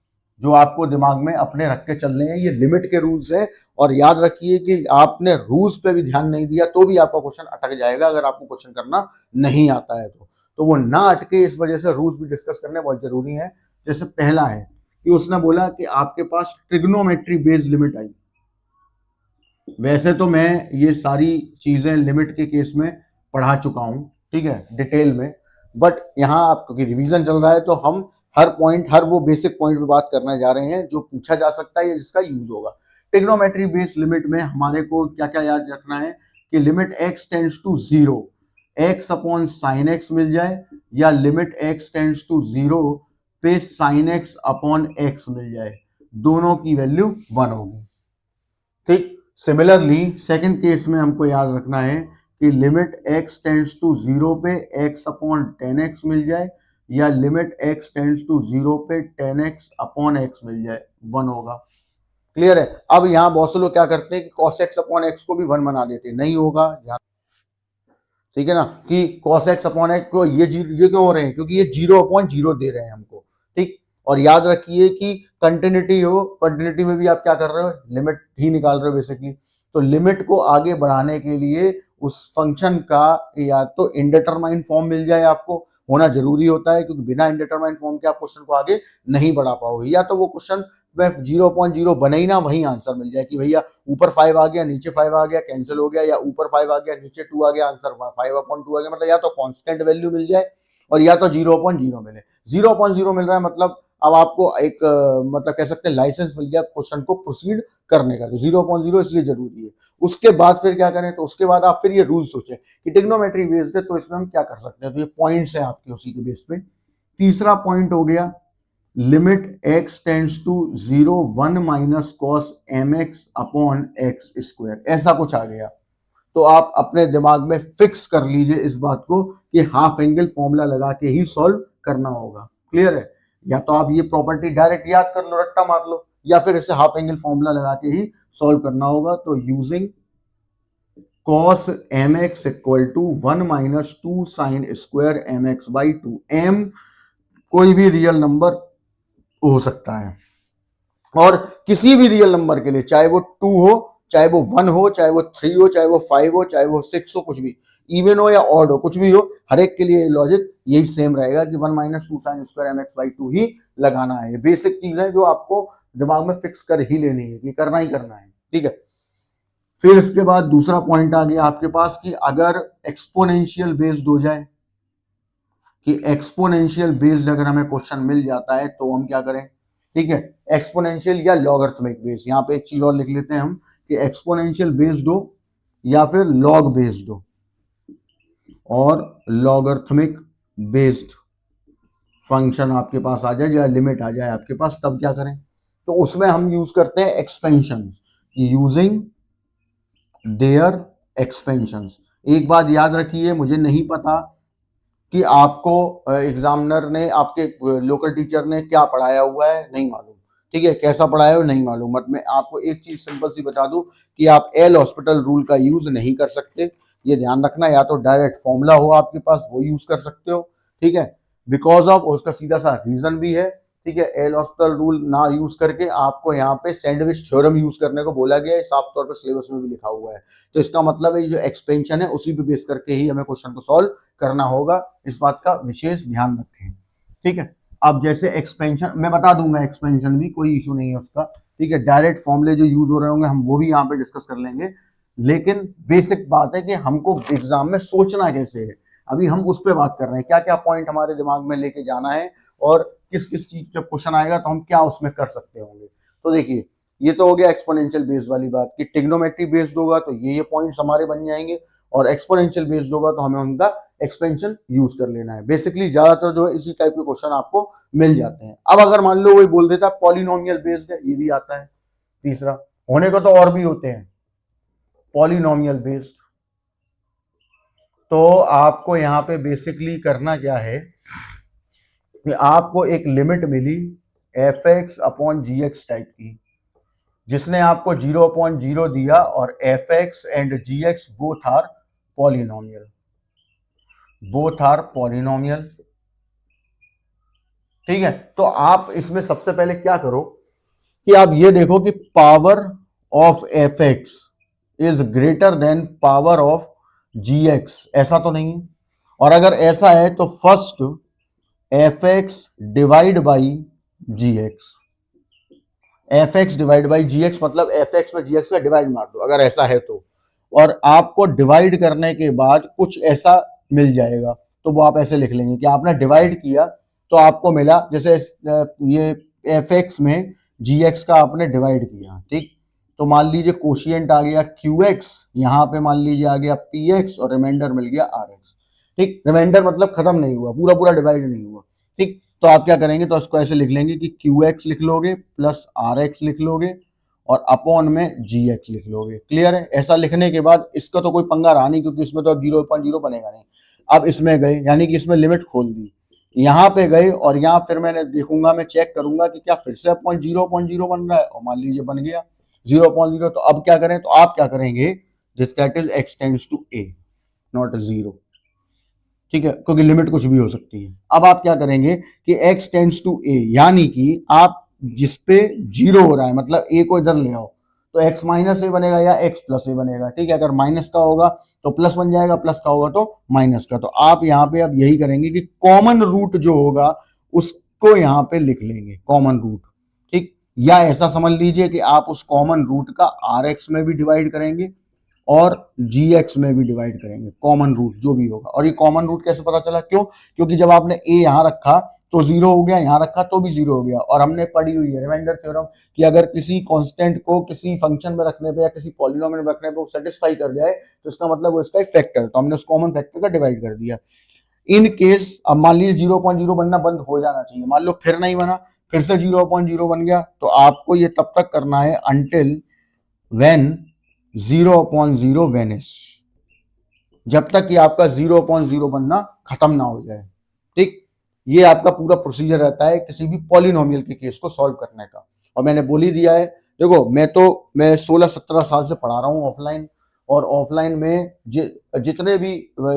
जो आपको दिमाग में अपने रख के चलने हैं, ये लिमिट के रूल्स हैं, और याद रखिए कि आपने रूल्स पे भी ध्यान नहीं दिया तो भी आपका क्वेश्चन अटक जाएगा अगर आपको क्वेश्चन करना नहीं आता है तो वो ना अटके, इस वजह से रूल्स भी डिस्कस करने बहुत जरूरी है। जैसे पहला है कि उसने बोला कि आपके पास ट्रिग्नोमेट्री बेस्ड लिमिट आई। वैसे तो मैं ये सारी चीजें लिमिट के केस में पढ़ा चुका हूं, ठीक है, डिटेल में, बट यहाँ आप क्योंकि रिवीजन चल रहा है तो हम हर पॉइंट, हर वो बेसिक पॉइंट पे बात करने जा रहे हैं जो पूछा जा सकता है या जिसका यूज होगा। ट्रिग्नोमेट्री बेस्ड लिमिट में हमारे को क्या क्या याद रखना है कि limit x tends to 0 X upon sine X मिल जाए, या लिमिट एक्स टेंड्स टू 0 पे साइन एक्स अपॉन एक्स मिल जाए, दोनों की वैल्यू 1 होगी। ठीक, सिमिलरली सेकंड केस में हमको याद रखना है कि लिमिट x टेंड्स टू 0 पे x अपॉन 10x मिल जाए, या लिमिट x टेंड्स टू 0 पे 10x अपॉन x मिल जाए, 1 होगा। क्लियर है। अब यहाँ बहुत से लोग क्या करते हैं कि cos x अपॉन x को भी 1 बना देते हैं, नहीं होगा। ठीक है ना, कि cos x अपॉन x को ये क्यों हो रहे हैं, क्योंकि ये 0/0 दे रहे हैं हमको। ठीक, और याद रखिए कि कंटिन्यूटी हो, कंटिन्यूटी में भी आप क्या कर रहे हो, लिमिट ही निकाल रहे हो बेसिकली। तो लिमिट को आगे बढ़ाने के लिए उस फंक्शन का या तो इंडेटरमाइन फॉर्म मिल जाए, आपको होना जरूरी होता है, क्योंकि बिना इंडेटरमाइन फॉर्म के आप क्वेश्चन को आगे नहीं बढ़ा पाओगे। या तो वो क्वेश्चन में 0/0 बने ही ना, वही आंसर मिल जाए कि भैया ऊपर 5 आ गया, नीचे 5 आ गया, कैंसिल हो गया, या ऊपर 5 आ गया, नीचे 2 आ गया, आंसर 5/2 आ गया। मतलब या तो कांस्टेंट वैल्यू मिल जाए और या तो 0/0 मिले। 0/0 मिल रहा है मतलब अब आपको एक मतलब कह सकते हैं लाइसेंस मिल गया क्वेश्चन को प्रोसीड करने का। तो 0/0 इसलिए जरूरी है। उसके बाद फिर क्या करें, तो उसके बाद आप फिर ये रूल सोचें कि ट्रिग्नोमेट्री बेस्ड है, तो इसमें हम क्या कर सकते हैं। तो ये पॉइंट्स है आपके उसी के बेस पे। तीसरा पॉइंट हो गया limit x tends to 0 1 minus cos mx upon x square, ऐसा कुछ आ गया तो आप अपने दिमाग में फिक्स कर लीजिए इस बात को कि हाफ एंगल फॉर्मूला लगा के ही सॉल्व करना होगा। क्लियर है। या तो आप ये प्रॉपर्टी डायरेक्ट याद कर लो, रट्टा मार लो, या फिर इसे हाफ एंगल फॉर्मूला लगा के ही सॉल्व करना होगा। तो using cos mx equal to 1 minus 2 sine square mx by 2, m कोई भी रियल नंबर हो सकता है, और किसी भी रियल नंबर के लिए, चाहे वो 2 हो, चाहे वो 1 हो, चाहे वो 3 हो, चाहे वो 5 हो, चाहे वो 6 हो, कुछ भी इवन हो या ऑड हो, कुछ भी हो, हर एक के लिए लॉजिक यही सेम रहेगा कि 1 minus 2 sine square m x by 2 ही लगाना है। ये बेसिक चीज है जो आपको दिमाग में फिक्स कर ही लेनी है कि करना ही करना है। ठीक है। फिर इसके बाद दूसरा पॉइंट आ गया आपके पास कि अगर एक्सपोनेंशियल बेस्ड हो जाए, कि एक्सपोनेंशियल बेस्ड अगर हमें क्वेश्चन मिल जाता है तो हम क्या करें। ठीक है, एक्सपोनेंशियल या लॉगरिथमिक बेस्ड, यहाँ पे एक चीज और लिख लेते हैं हम कि एक्सपोनेंशियल बेस्ड हो या फिर लॉग बेस्ड हो और लॉगरिथमिक बेस्ड फंक्शन आपके पास आ जाए या लिमिट आ जाए आपके पास, तब क्या करें। तो उसमें हम यूज करते हैं एक्सपेंशन, यूजिंग देयर एक्सपेंशन। एक बात याद रखिए, मुझे नहीं पता कि आपको एग्जामिनर ने, आपके लोकल टीचर ने क्या पढ़ाया हुआ है, नहीं मालूम। ठीक है, कैसा पढ़ाया हो नहीं मालूम, बट मैं आपको एक चीज सिंपल सी बता दूं कि आप एल हॉस्पिटल रूल का यूज नहीं कर सकते, ये ध्यान रखना। या तो डायरेक्ट फॉर्मूला हो आपके पास, वो यूज कर सकते हो। ठीक है, बिकॉज ऑफ उसका सीधा सा रीजन भी है। ठीक है, एल हॉस्पिटल रूल ना यूज करके आपको यहाँ पे सैंडविच थ्योरम यूज करने को बोला गया है, साफ तौर पर सिलेबस में भी लिखा हुआ है। तो इसका मतलब है जो एक्सपेंशन है उसी पे बेस करके ही हमें क्वेश्चन को सॉल्व करना होगा, इस बात का विशेष ध्यान रखें। ठीक है, अब जैसे एक्सपेंशन मैं बता दूंगा, एक्सपेंशन भी कोई इशू नहीं है उसका। ठीक है, डायरेक्ट फॉर्मूले जो यूज हो रहे होंगे हम वो भी यहाँ पे डिस्कस कर लेंगे, लेकिन बेसिक बात है कि हमको एग्जाम में सोचना कैसे है, अभी हम उस पर बात कर रहे हैं, क्या क्या पॉइंट हमारे दिमाग में लेके जाना है और किस किस चीज जब क्वेश्चन आएगा तो हम क्या उसमें कर सकते होंगे। तो देखिए, ये तो हो गया एक्सपोनेंशियल बेस्ड वाली बात कि ट्रिग्नोमेट्री बेस्ड होगा तो ये पॉइंट्स हमारे बन जाएंगे, और एक्सपोनेंशियल बेस्ड होगा तो हमें उनका एक्सपेंशन यूज कर लेना है। बेसिकली ज्यादातर जो है इसी टाइप के क्वेश्चन आपको मिल जाते हैं। अब अगर मान लो वही बोल देता पॉलिनोमियल बेस्ड है, ये भी आता है तीसरा, होने को तो और भी होते हैं पॉलिनोमियल बेस्ड। तो आपको यहाँ पे बेसिकली करना क्या है कि आपको एक लिमिट मिली f x upon g x type की, जिसने आपको 0/0 दिया, और f x and g x both are polynomial, both are polynomial. ठीक है, तो आप इसमें सबसे पहले क्या करो कि आप ये देखो कि power of F x is greater than power of ji x, ऐसा तो नहीं है। और अगर ऐसा है तो first f x divide by g x, f x divide by g x मतलब एफ एक्स में जी एक्स का डिवाइड मार दो अगर ऐसा है तो, और आपको डिवाइड करने के बाद कुछ ऐसा मिल जाएगा तो वो आप ऐसे लिख लेंगे कि आपने डिवाइड किया तो आपको मिला, जैसे ये एफ एक्स में जी एक्स का आपने डिवाइड किया। ठीक, तो मान लीजिए कोशिएंट आ गया क्यू एक्स, यहाँ पे मान लीजिए आ गया पी एक्स, और रिमाइंडर मिल गया आर एक्स। ठीक, रिमाइंडर मतलब खत्म नहीं हुआ, पूरा पूरा डिवाइड नहीं हुआ। ठीक, तो आप क्या करेंगे, तो उसको ऐसे लिख लेंगे कि क्यू एक्स लिख लोगे प्लस आर एक्स लिख लोगे और अपॉन में जी एक्स लिख लोगे। क्लियर है। ऐसा लिखने के बाद इसका तो कोई पंगा रहा नहीं, क्योंकि इसमें तो अब 0/0 बनेगा नहीं। अब इसमें गए, यानी कि इसमें लिमिट खोल दी, यहाँ पे गए और यहाँ फिर मैंने देखूंगा, मैं चेक करूंगा कि क्या फिर से अपॉइंट 0.0 बन रहा है, और मान लीजिए बन गया 0.0, तो अब क्या करें, तो आप क्या करेंगे, this that is x tends to a not 0, ठीक है, क्योंकि लिमिट कुछ भी हो सकती है। अब आप क्या करेंगे कि x टेंड्स टू a, यानी कि आप जिस पे 0 हो रहा है, मतलब a को इधर ले आओ, तो x माइनस ए बनेगा या x प्लस ए बनेगा, ठीक है। अगर माइनस का होगा तो प्लस बन जाएगा, प्लस का होगा तो माइनस का। तो आप यहाँ पे अब यही करेंगे कि कॉमन रूट जो होगा उसको यहाँ पे लिख लेंगे, कॉमन रूट, ठीक। या ऐसा समझ लीजिए कि आप उस कॉमन रूट का rx में भी डिवाइड करेंगे और gx में भी डिवाइड करेंगे, कॉमन रूट जो भी होगा। और ये कॉमन रूट कैसे पता चला, क्यों, क्योंकि जब आपने a यहां रखा तो 0 हो गया, यहां रखा तो भी 0 हो गया। और हमने पढ़ी हुई है रिमाइंडर थ्योरम कि अगर किसी कांस्टेंट को किसी फंक्शन में रखने पे या किसी पॉलिनोमियल में रखने पे वो सेटिस्फाई कर जाए तो इसका मतलब वो इसका फैक्टर, तो हमने उस कॉमन फैक्टर का डिवाइड कर दिया। इन केस अब मान लीजिए 0.0 बनना बंद हो जाना चाहिए, मान लो फिर नहीं बना, फिर से 0.0 बन गया, तो आपको ये तब तक करना है अंटिल व्हेन 0.0 वेनिश, जब तक कि आपका 0.0 बनना खत्म ना हो जाए, ठीक। ये आपका पूरा प्रोसीजर रहता है किसी भी पॉलिनोमियल के केस को सॉल्व करने का। और मैंने बोल ही दिया है, देखो मैं 16-17 साल से पढ़ा रहा हूँ ऑफलाइन, और ऑफलाइन में जितने भी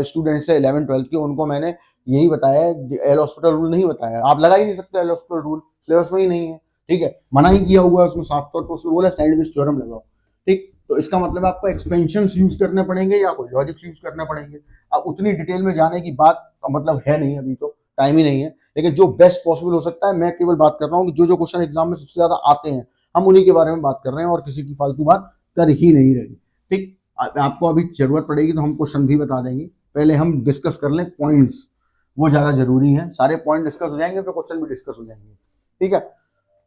स्टूडेंट्स है 11-12 के, उनको मैंने यही बताया है, एल हॉस्पिटल रूल नहीं बताया। आप लगा ही नहीं सकते एल हॉस्पिटल रूल, सिलेबस में ही नहीं है, ठीक है, मना ही किया हुआ है उसमें साफ तौर पर, उसमें बोला सैंडविच थ्योरम लगाओ, ठीक। तो इसका मतलब आपको एक्सपेंशन यूज करने पड़ेंगे या कोई लॉजिक्स यूज करने पड़ेंगे। अब उतनी डिटेल में जाने की बात मतलब है नहीं, अभी तो टाइम ही नहीं है, लेकिन जो बेस्ट पॉसिबल हो सकता है, मैं केवल बात कर रहा हूँ कि जो जो क्वेश्चन एग्जाम में सबसे ज्यादा आते हैं हम उन्हीं के बारे में बात कर रहे हैं, और किसी की फालतू बात कर ही नहीं रही, ठीक। आपको अभी जरूरत पड़ेगी तो हम क्वेश्चन भी बता देंगे, पहले हम डिस्कस कर लें पॉइंट्स, वो ज्यादा जरूरी है। सारे पॉइंट डिस्कस हो जाएंगे तो क्वेश्चन भी डिस्कस हो जाएंगे, ठीक है।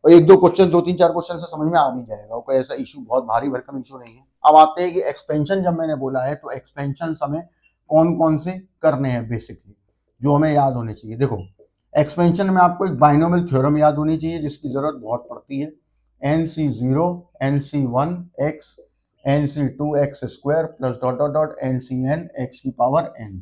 और एक दो क्वेश्चन, 2-3-4 क्वेश्चन से समझ में आ भी जाएगा, कोई ऐसा इशू, बहुत भारी भरकम इशू नहीं है। अब आते हैं कि एक्सपेंशन जब मैंने बोला है तो एक्सपेंशन हमें कौन कौन से करने हैं बेसिकली, जो हमें याद होने चाहिए। देखो एक्सपेंशन में आपको एक बाइनोमियल थ्योरम याद होनी चाहिए जिसकी जरूरत बहुत पड़ती है, NC0 NC1 x NC2 x square plus dot dot dot NCn x की पावर n,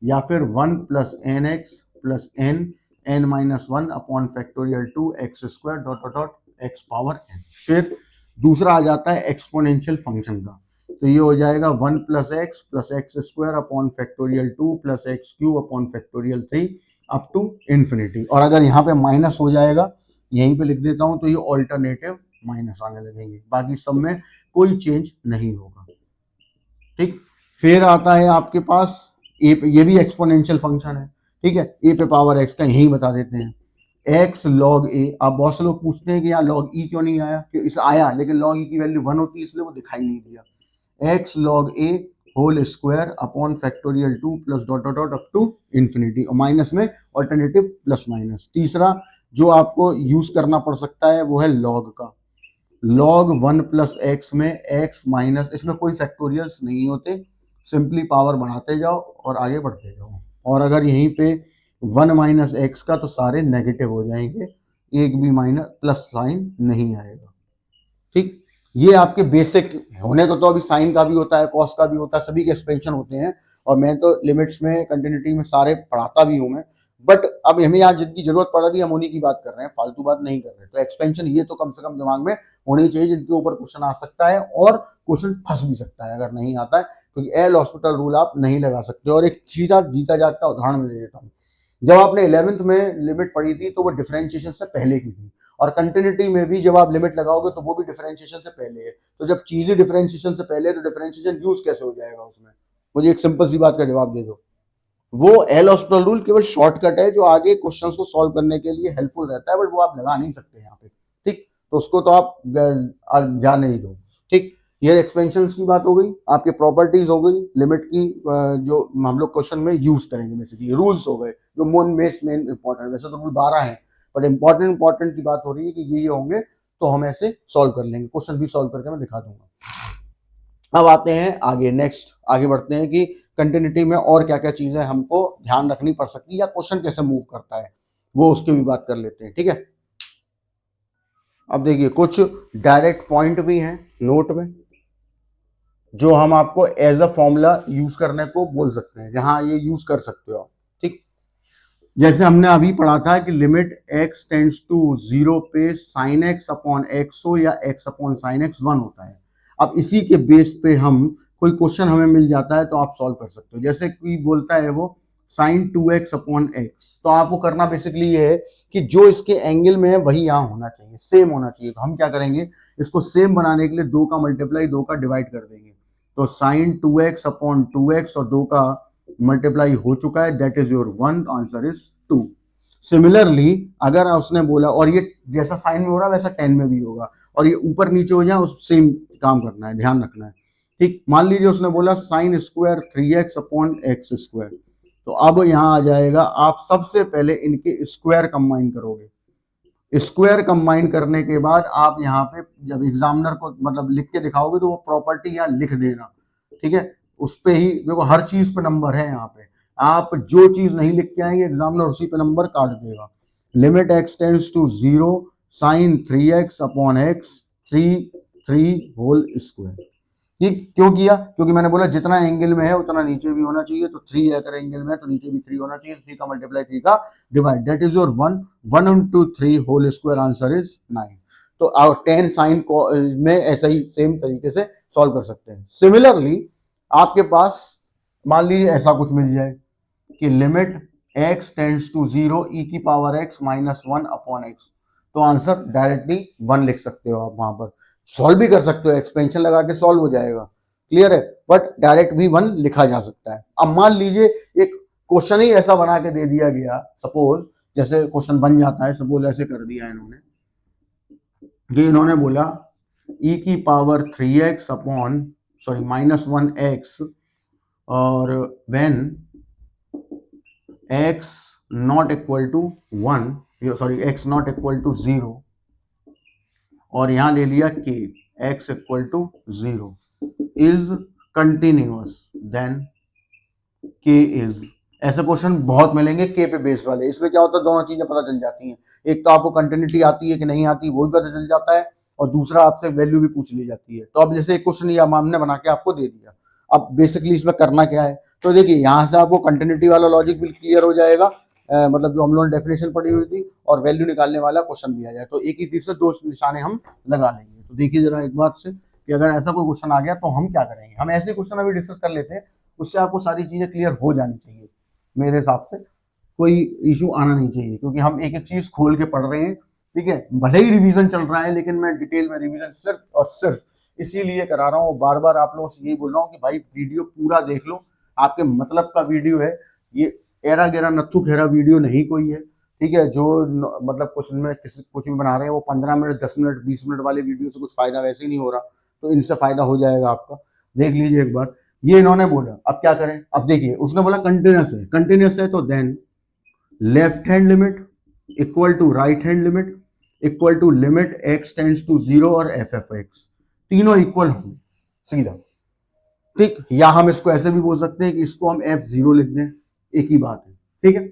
या फिर 1 plus nx plus n minus 1 upon factorial 2 x square dot dot dot x power n। फिर दूसरा आ जाता है एक्सपोनेंशियल फंक्शन का, तो ये हो जाएगा 1 plus x square upon factorial 2 plus x cube upon factorial 3 up to infinity. और अगर यहाँ पे माइनस हो जाएगा, यहीं पे लिख देता हूँ, तो ये ऑल्टरनेटिव माइनस आने लगेंगे, बाकी सब में कोई चेंज नहीं होगा, ठीक। फिर आता है आपके पास ए, ये भी एक्सपोनेंशियल फंक्शन है, ठीक है, ए पे पावर एक्स का यही बता देते हैं, एक्स लॉग ए। अब बहुत से लोग पूछते हैं कि यार लॉग ई क्यों नहीं आया, कि इस आया लेकिन लॉग ई की वैल्यू 1 होती है इसलिए वो दिखाई नहीं दिया। X log a whole square upon factorial 2 plus dot dot dot up to infinity, और माइनस में ऑल्टरनेटिव प्लस माइनस। तीसरा जो आपको यूज करना पड़ सकता है वो है लॉग का, लॉग 1 प्लस एक्स में एक्स माइनस, इसमें कोई फैक्टोरियल्स नहीं होते, सिंपली पावर बढ़ाते जाओ और आगे बढ़ते जाओ। और अगर यहीं पे 1 माइनस एक्स का तो सारे नेगेटिव हो जाएंगे, एक भी माइनस प्लस साइन नहीं आएगा, ठीक। ये आपके बेसिक होने को, तो अभी साइन का भी होता है, कॉस का भी होता है, सभी के एक्सपेंशन होते हैं, और मैं तो लिमिट्स में कंटिन्यूटी में सारे पढ़ाता भी हूं मैं। बट अब हमें आज जिनकी जरूरत पड़ रही है हम उन्हीं की बात कर रहे हैं, फालतू बात नहीं कर रहे। तो एक्सपेंशन ये तो कम से कम दिमाग में होनी चाहिए, जिनके ऊपर क्वेश्चन आ सकता है और क्वेश्चन फंस भी सकता है अगर नहीं आता है, क्योंकि एल हॉस्पिटल रूल आप नहीं लगा सकते। और एक चीज जीता जागता उदाहरण में दे देता हूँ, जब आपने 11th में लिमिट पढ़ी थी तो वो डिफरेंशिएशन से पहले की थी, और कंटिन्यूटी में भी जब आप लिमिट लगाओगे तो वो भी डिफरेंशिएशन से पहले है। तो जब चीजें डिफरेंशिएशन से पहले है तो डिफरेंशिएशन यूज कैसे हो जाएगा उसमें, मुझे एक सिंपल सी बात का जवाब दे दो। वो एल हॉस्पिटल रूल केवल शॉर्टकट है जो आगे क्वेश्चंस को सॉल्व करने के लिए हेल्पफुल रहता है, बट वो आप लगा नहीं सकते यहाँ पे, ठीक। तो उसको तो आप जाने ही दो, ठीक। ये एक्सपेंशन की बात हो गई, आपके प्रॉपर्टीज हो गई, लिमिट की जो हम लोग क्वेश्चन में यूज करेंगे, बेसिकली रूल्स हो गए जो मेन इंपॉर्टेंट, वैसे तो रूल 12 है बट इंपॉर्टेंट की बात हो रही है कि ये होंगे तो हम ऐसे सॉल्व कर लेंगे, क्वेश्चन भी सॉल्व करके मैं दिखा दूंगा। अब आते हैं आगे, नेक्स्ट आगे बढ़ते हैं कि कंटिन्यूटी में और क्या क्या चीजें हमको ध्यान रखनी पड़ सकती है या क्वेश्चन कैसे मूव करता है, वो उसकी भी बात कर लेते हैं, ठीक है। अब देखिए कुछ डायरेक्ट पॉइंट भी हैं नोट में जो हम आपको एज अ फॉर्मूला यूज करने को बोल सकते हैं, जहां ये यूज कर सकते हो आप, ठीक। जैसे हमने अभी पढ़ा था कि लिमिट x टेंड्स टू 0 पे साइन x अपॉन एक्स हो या x अपॉन साइन x 1 होता है। अब इसी के बेस पे हम कोई क्वेश्चन हमें मिल जाता है तो आप सॉल्व कर सकते हो। जैसे कोई बोलता है वो साइन 2x अपॉन एक्स, तो आपको करना बेसिकली ये है कि जो इसके एंगल में है वही यहाँ होना चाहिए, सेम होना चाहिए। तो हम क्या करेंगे, इसको सेम बनाने के लिए 2 का मल्टीप्लाई 2 का डिवाइड कर देंगे। तो साइन 2x अपॉन 2x और 2 का मल्टीप्लाई हो चुका है, that is your 1, answer is 2। Similarly अगर उसने बोला, और ये जैसा साइन में हो रहा है वैसा टेन में भी होगा, और ये ऊपर नीचे हो जाए उस सेम काम करना है, ध्यान रखना है। ठीक, मान लीजिए उसने बोला sine square 3x upon x square, तो अब यहां आ जाएगा, आप सबसे पहले इनके स्क्वायर कंबाइन करोगे। स्क्वायर कंबाइन करने के बाद आप यहाँ पे जब एग्जामिनर को मतलब लिख के दिखाओगे तो वो प्रॉपर्टी यहाँ लिख देना, ठीक है। उस पे ही देखो हर चीज पे नंबर है यहाँ पे, आप जो चीज नहीं लिख के आएंगे एग्जामिनर उसी पे नंबर काट देगा। Limit x tends to 0 sine 3x upon x 3 whole square. ठीक, क्यों किया, क्योंकि मैंने बोला जितना एंगल में है उतना नीचे भी होना चाहिए, तो 3 अगर एंगल में है तो नीचे भी 3 होना चाहिए। 3 का मल्टीप्लाई 3 का divide, that is your 1 into 3 whole square, answer is 9। तो 10 साइन में ऐसा ही सेम तरीके से सॉल्व कर सकते हैं। सिमिलरली आपके पास मान लीजिए ऐसा कुछ मिल जाए कि limit x tends to 0 e की power x minus 1 upon x, तो आंसर डायरेक्टली 1 लिख सकते हो आप। वहां पर सॉल्व भी कर सकते हो, एक्सपेंशन लगा के सॉल्व हो जाएगा, क्लियर है, बट डायरेक्ट भी 1 लिखा जा सकता है। अब मान लीजिए एक क्वेश्चन ही ऐसा बना के दे दिया गया, सपोज जैसे क्वेश्चन बन जाता है, सपोज ऐसे कर दिया इन्होंने कि इन्होंने बोला e की power 3x upon sorry minus 1x, और when x not equal to 1 sorry x not equal to 0, और यहां ले लिया k x equal to 0 is continuous, then k is. ऐसे क्वेश्चन बहुत मिलेंगे k पे बेस्ड वाले। इसमें क्या होता है, दोनों चीजें पता चल जाती हैं, एक तो आपको कंटिन्यूटी आती है कि नहीं आती वो भी पता चल जाता है, और दूसरा आपसे वैल्यू भी पूछ ली जाती है। तो अब जैसे एक क्वेश्चन या हमने बना के आपको दे दिया, अब बेसिकली इसमें करना क्या है, तो देखिए यहाँ से आपको कंटिन्यूटी वाला लॉजिक भी क्लियर हो जाएगा, मतलब जो हम लोगों ने डेफिनेशन पढ़ी हुई थी, और वैल्यू निकालने वाला क्वेश्चन भी आ जाए, तो एक ही तीर से दो निशाने हम लगा लेंगे। तो देखिए जरा एक बार से कि अगर ऐसा कोई क्वेश्चन आ गया तो हम क्या करेंगे, हम ऐसे क्वेश्चन अभी डिस्कस कर लेते हैं, उससे आपको सारी चीजें क्लियर हो जानी चाहिए। मेरे हिसाब से कोई इशू आना नहीं चाहिए, क्योंकि हम एक एक चीज खोल के पढ़ रहे हैं, ठीक है। भले ही रिवीजन चल रहा है, लेकिन मैं डिटेल में रिवीजन सिर्फ और सिर्फ इसीलिए करा रहा हूँ, बार बार आप लोगों से यही बोल रहा हूँ कि भाई वीडियो पूरा देख लो, आपके मतलब का वीडियो है ये, एरा गेरा नत्थु खेरा वीडियो नहीं कोई है, ठीक है। जो मतलब कुछ में कुछ भी बना रहे हैं वो 15 मिनट 10 मिनट 20 मिनट वाले वीडियो से कुछ फायदा वैसे ही नहीं हो रहा, तो इनसे फायदा हो जाएगा आपका। देख लीजिए एक बार, ये इन्होंने बोला, अब क्या करें, अब देखिए उसने बोला कंटिन्यूस है तो then left hand limit equal to right hand limit equal to limit x tends to 0 और एफ एफ एक्स, तीनों इक्वल होंगे सीधा। ठीक, या हम इसको ऐसे भी बोल सकते हैं कि इसको हम f0 लिख दें, एक ही बात है, ठीक है।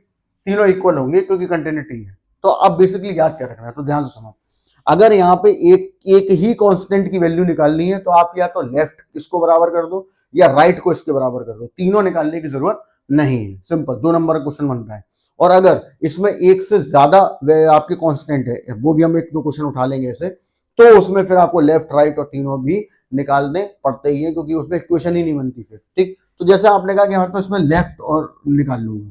तीनों इक्वल होंगे क्योंकि कंटिन्यूटी है। तो अब बेसिकली याद क्या रखना है, तो ध्यान से सुनो, अगर यहाँ पे एक ही कांस्टेंट की वैल्यू निकालनी है तो आप या तो लेफ्ट इसको बराबर कर दो या राइट को इसके बराबर कर दो, तीनों निकालने की जरूरत नहीं है, सिंपल 2 नंबर का क्वेश्चन बन रहा है। और अगर इसमें एक से ज्यादा आपके कांस्टेंट है, वो भी हम एक दो क्वेश्चन उठा लेंगे ऐसे, तो उसमें फिर आपको लेफ्ट राइट और तीनों भी निकालने पड़ते ही है, क्योंकि उसमें इक्वेशन ही नहीं बनती फिर, ठीक। तो जैसे आपने कहा कि हाँ तो इसमें लेफ्ट और निकाल लूंगा,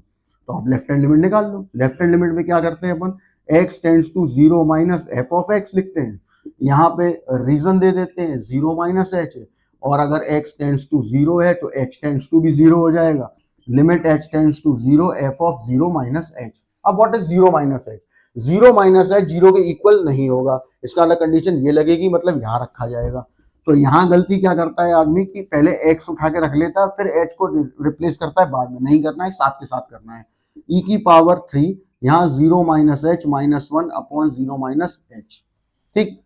तो आप लेफ्ट हैंड लिमिट निकाल लो। लेफ्ट हैंड लिमिट में क्या करते हैं अपन, x tends to 0 minus f of x लिखते हैं, यहाँ पे रीजन दे देते हैं 0 माइनस एच, और अगर x टेंड्स टू 0 है तो h टेंड्स टू भी 0 हो जाएगा, limit h tends to 0 F of 0 minus H. अब what is 0 minus H, 0 minus H 0 के इक्वल नहीं होगा, इसका अलग कंडीशन ये लगेगी, मतलब यहाँ रखा जाएगा। तो यहाँ गलती क्या करता है आदमी कि पहले x उठा के रख लेता है, फिर h को रिप्लेस करता है, बाद में नहीं करना है, साथ के साथ करना है। e की पावर 3 यहाँ 0 minus h minus 1 upon 0 minus h, ठीक।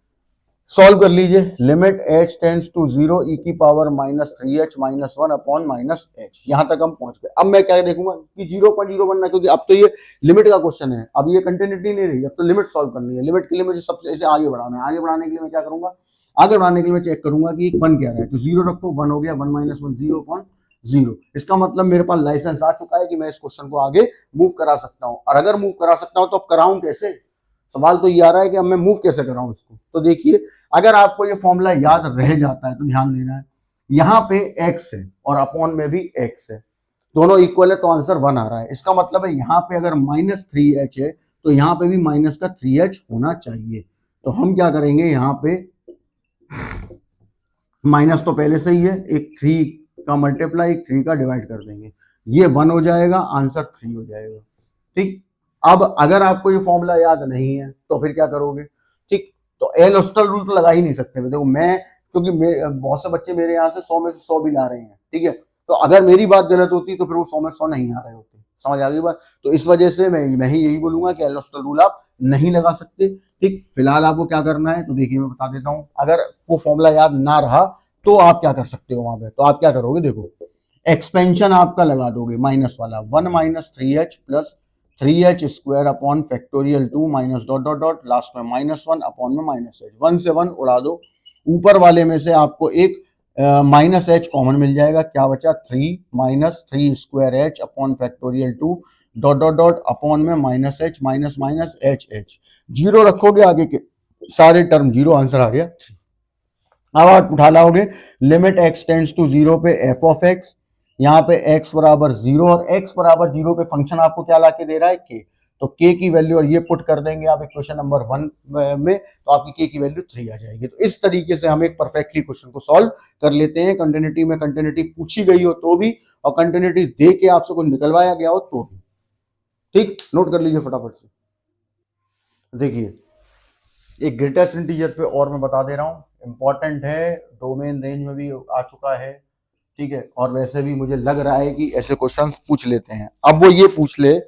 सॉल्व कर लीजिए, limit h tends to 0 e की power minus 3h minus 1 upon minus h, यहां तक हम पहुंच गए। अब मैं क्या देखूंगा कि 0.0 बनना है, क्योंकि अब तो ये लिमिट का क्वेश्चन है, अब ये कंटिन्यूटी नहीं रही, अब तो लिमिट सॉल्व करनी है। लिमिट के लिए मुझे सबसे ऐसे आगे बढ़ाना है, आगे बढ़ाने के लिए मैं क्या करूंगा, आगे बढ़ाने के लिए मैं चेक करूंगा कि 1 क्या रहा है, तो 0 रखो, 1 हो गया, 1 माइनस 1 0 अपॉन जीरो। इसका मतलब मेरे पास लाइसेंस आ चुका है कि मैं इस क्वेश्चन को आगे मूव करा सकता हूं। और अगर मूव करा सकता हूं तो अब कराऊं कैसे? सवाल तो ये आ रहा है कि अब मैं मूव कैसे कराऊं इसको। तो देखिए, अगर आपको ये फॉर्मूला याद रह जाता है तो ध्यान देना है, यहां पे एक्स है और अपॉन में भी एक्स है, दोनों इक्वल है तो आंसर 1 आ रहा है। इसका मतलब है यहाँ पे अगर -3h है तो यहाँ पे भी माइनस का 3h होना चाहिए। तो हम क्या करेंगे, यहाँ पे माइनस तो पहले से ही है, एक 3 का मल्टीप्लाई एक 3 का डिवाइड कर देंगे, ये 1 हो जाएगा, आंसर 3 हो जाएगा। ठीक, अब अगर आपको ये फॉर्मूला याद नहीं है तो फिर क्या करोगे? ठीक, तो एल हॉस्पिटल रूल तो लगा ही नहीं सकते। देखो मैं, क्योंकि बहुत से बच्चे मेरे यहाँ से 100 में से 100 भी ला रहे हैं, ठीक है, तो अगर मेरी बात गलत होती तो फिर वो 100 में 100 नहीं आ रहे होते। समझ आ गई बात? तो इस वजह से मैं ही यही बोलूंगा कि एल हॉस्पिटल रूल आप नहीं लगा सकते। ठीक, फिलहाल आपको क्या करना है तो देखिए मैं बता देता हूँ। अगर वो फॉर्मूला याद ना रहा तो आप क्या कर सकते हो वहां पे, तो आप क्या करोगे, देखो एक्सपेंशन आपका लगा दोगे माइनस वाला, 1 minus 3h plus 3h square upon factorial 2 minus dot dot dot last में -1 अपॉन में -h, 1 से 1 उड़ा दो, ऊपर वाले में से आपको एक -h कॉमन मिल जाएगा, क्या बचा 3 minus 3 square h upon factorial 2 dot dot dot upon में -h minus minus h, zero रखोगे आगे के सारे टर्म जीरो, आंसर आ गया। अब आप उठा लाओगे लिमिट x टेंड्स टू 0 पे f ऑफ x, यहाँ पे x बराबर 0 और x बराबर 0 पे फंक्शन आपको क्या लाके दे रहा है k, तो k की वैल्यू, और ये पुट कर देंगे आप इक्वेशन नंबर 1 में, तो आपकी k की वैल्यू 3 आ जाएगी। तो इस तरीके से हम एक परफेक्टली क्वेश्चन को सॉल्व कर लेते हैं, कंटिन्यूटी में कंटिन्यूटी पूछी गई हो तो भी और कंटिन्यूटी दे के आपसे कुछ निकलवाया गया हो तो भी। ठीक, नोट कर लीजिए फटाफट से। देखिए एक ग्रेटेस्ट इंटीजर पे और मैं बता दे रहा हूँ, इंपॉर्टेंट है, डोमेन रेंज में भी आ चुका है, ठीक है, और वैसे भी मुझे लग रहा है कि ऐसे क्वेश्चंस पूछ लेते हैं। अब वो ये पूछ ले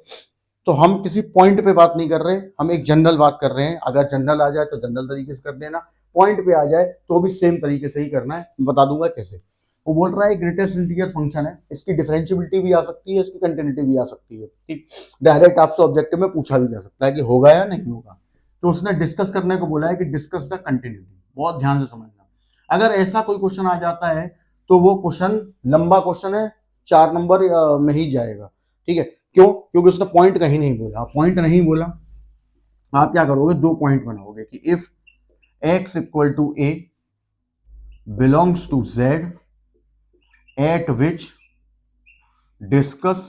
तो हम किसी पॉइंट पे बात नहीं कर रहे, हम एक जनरल बात कर रहे हैं। अगर जनरल आ जाए तो जनरल तरीके से कर देना, पॉइंट पे आ जाए तो भी सेम तरीके से ही करना है, बता दूंगा कैसे। वो बोल रहा है ग्रेटेस्ट इंटीजर फंक्शन है, इसकी डिफरेंशियबिलिटी भी आ सकती है, इसकी कंटिन्यूटी भी आ सकती है। ठीक, डायरेक्ट आपसे ऑब्जेक्टिव में पूछा भी जा सकता है कि होगा या नहीं होगा, तो उसने डिस्कस करने को बोला है कि डिस्कस द कंटिन्यूटी। बहुत ध्यान से समझना, अगर ऐसा कोई क्वेश्चन आ जाता है तो वो क्वेश्चन लंबा क्वेश्चन है, 4 नंबर में ही जाएगा। ठीक है, क्यों? क्योंकि उसने पॉइंट कहीं नहीं बोला, पॉइंट नहीं बोला, आप क्या करोगे, 2 पॉइंट बनाओगे कि if x equal to a belongs to z at which discuss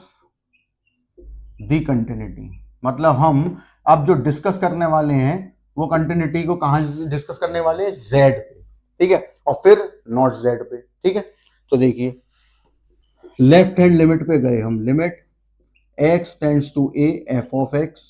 the continuity. मतलब हम अब जो डिस्कस करने वाले हैं वो कंटिन्यूटी को कहां डिस्कस करने वाले हैं, z पे, ठीक है, और फिर नॉट z पे। ठीक है, तो देखिए लेफ्ट हैंड लिमिट पे गए हम, limit x tends to a f of x,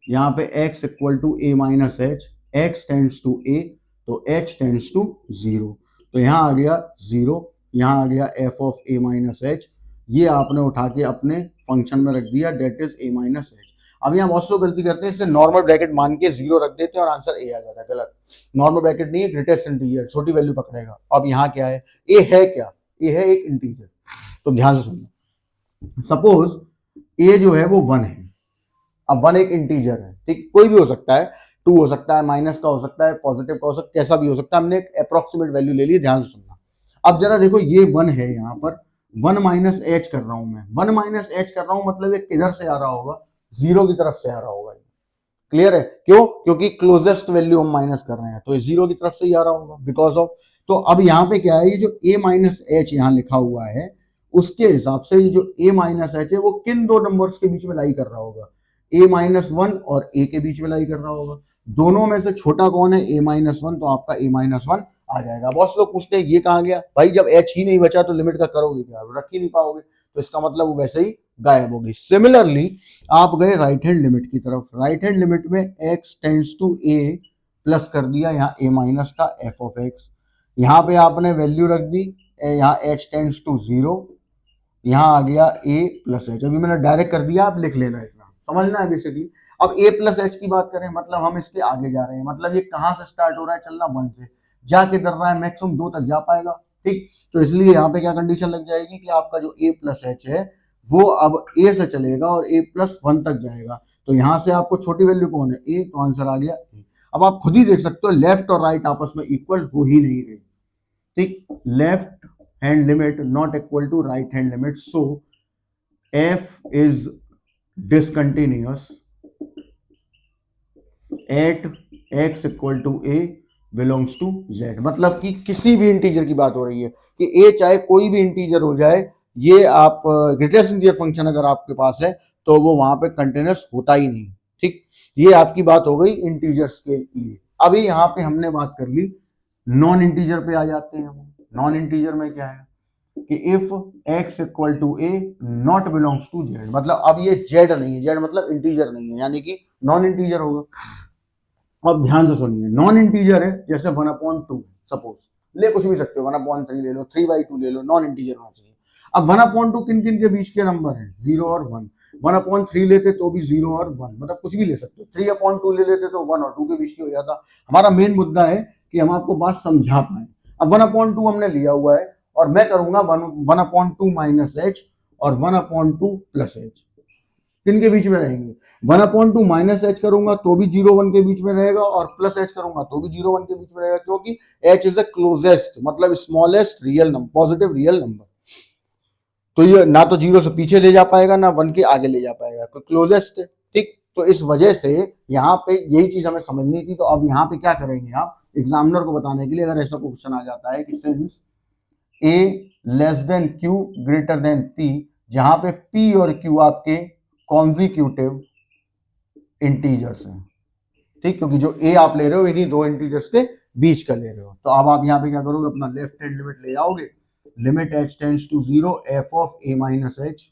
यहाँ पे x equal to a minus h, x tends to a तो h टेंड्स टू 0, तो यहाँ आ गया 0, यहाँ आ गया f of a minus h, ये आपने उठा के अपने फंक्शन में रख दिया, that is a minus h। अब यहाँ बहुत से गलती करते हैं, इससे नॉर्मल ब्रैकेट मान के 0 रख देते हैं और आंसर a आ जाता है, गलत। नॉर्मल ब्रैकेट नहीं है, ग्रेटेस्ट इंटीजर, छोटी वैल्यू पकड़ेगा। अब यहाँ क्या है, a है क्या, a है एक इंटीजर, तो ध्यान से सुनना। सपोज a जो है वो 1 है, अब 1 एक इंटीजर है, ठीक, कोई भी हो सकता है, 2 हो सकता है, माइनस का हो सकता है, पॉजिटिव का हो सकता है, कैसा भी हो सकता है, हमने एक अप्रोक्सीमेट वैल्यू ले ली, ध्यान से सुनना। अब जरा देखो ये 1 है, यहाँ पर 1 माइनस एच कर रहा हूं मैं, 1 माइनस एच कर रहा हूं, मतलब ये किधर से आ रहा होगा, 0 की तरफ से आ रहा होगा। क्लियर है? क्यों? क्योंकि क्लोजेस्ट वैल्यू हम माइनस कर रहे हैं, तो ये 0 की तरफ से ही आ रहा होगा, बिकॉज ऑफ। तो अब यहाँ पे क्या है, ये जो a माइनस एच यहाँ लिखा हुआ है, उसके हिसाब से ये जो a माइनस एच है वो किन दो नंबर्स के बीच में लाई कर रहा होगा, a माइनस 1 और a के बीच में लाई कर रहा होगा। दोनों में से छोटा कौन है, a माइनस 1, तो आपका a माइनस 1 आ जाएगा। बहुत से लोग पूछते हैं ये कहाँ गया, भाई जब h ही नहीं बचा तो लिमिट का करोगे क्या, रख ही नहीं पाओगे, तो इसका मतलब वो वैसे ही गायब होगी। सिमिलरली आप गए राइट हैंड लिमिट की तरफ, राइट हैंड लिमिट में x tends to a plus कर दिया, यहाँ a माइनस का f ऑफ x, यहाँ पे आपने वैल्यू रख दी, यहाँ h टेंड्स टू 0, यहाँ आ गया a प्लस h। अभी मैंने डायरेक्ट कर दिया, आप लिख लेना, इतना समझना है बेसिकली। अब a प्लस h की बात करें, मतलब हम इसके आगे जा रहे हैं, मतलब ये कहाँ से स्टार्ट हो रहा है चलना, 1 से जाके डर रहा है मैक्सिमम 2 तक जा पाएगा। ठीक, तो इसलिए यहाँ पे क्या कंडीशन लग जाएगी कि आपका जो a प्लस एच है वो अब a से चलेगा और a प्लस 1 तक जाएगा, तो यहाँ से आपको छोटी वैल्यू कौन है, a, तो आंसर आ गया a। अब आप खुद ही देख सकते हो लेफ्ट और राइट आपस में इक्वल हो ही नहीं रहे। ठीक, left hand limit not equal to right hand limit, so f is discontinuous at x equal to a belongs to z. मतलब कि किसी भी इंटीजर की बात हो रही है कि ए चाहे कोई भी इंटीजर हो जाए, ये आप ग्रेटेस्ट इंटीजर फंक्शन अगर आपके पास है तो वो वहां पे कंटिन्यूअस होता ही नहीं। ठीक, ये आपकी बात हो गई इंटीजर्स के लिए। अभी यहाँ पे हमने बात कर ली नॉन इंटीजर पे आ जाते हैं हम। नॉन इंटीजर में क्या है कि if x equal to a not belongs to z, मतलब अब ये जेड नहीं है, जेड मतलब इंटीजर नहीं है, यानी कि नॉन इंटीजर होगा। अब ध्यान से सुनिए, नॉन इंटीजर है जैसे 1/2, सपोज ले कुछ भी सकते हो, 1/3 ले लो, 3/2 ले लो, नॉन इंटीजर होना चाहिए। अब 1/2 किन किन के बीच के नंबर है, 0 और 1। 1/3 लेते तो भी 0 और 1, मतलब कुछ भी ले सकते हो। 3/2 ले लेते तो 1 और 2 के बीच की हो जाता। हमारा मेन मुद्दा है कि हम आपको बात समझा पाए। अब 1/2 हमने लिया हुआ है और मैं करूंगा 1/2 माइनस एच और 1/2 प्लस एच, किन के बीच में रहेंगे। 1/2 माइनस एच करूंगा तो भी 0 1 के बीच में रहेगा और प्लस एच करूंगा तो भी 0 1 के बीच में रहेगा, क्योंकि एच इज द क्लोजेस्ट, मतलब smallest real number, positive real number. तो ये ना तो 0 से पीछे ले जा पाएगा ना 1 के आगे ले जा पाएगा, तो क्लोजेस्ट है। ठीक, तो इस वजह से यहाँ पे यही चीज हमें समझनी थी। तो अब यहाँ पे क्या करेंगे आप एग्जामिनर को बताने के लिए, अगर ऐसा क्वेश्चन आ जाता है कि since A less than Q greater than P, जहां पे पी और क्यू आपके कॉन्जिक्यूटिव इंटीजर्स हैं। ठीक, क्योंकि जो ए आप ले रहे हो इन्हीं दो इंटीजर्स के बीच का ले रहे हो। तो अब आप यहाँ पे क्या करोगे, अपना लेफ्ट हैंड लिमिट ले आओगे, limit H tends to 0 F of A minus H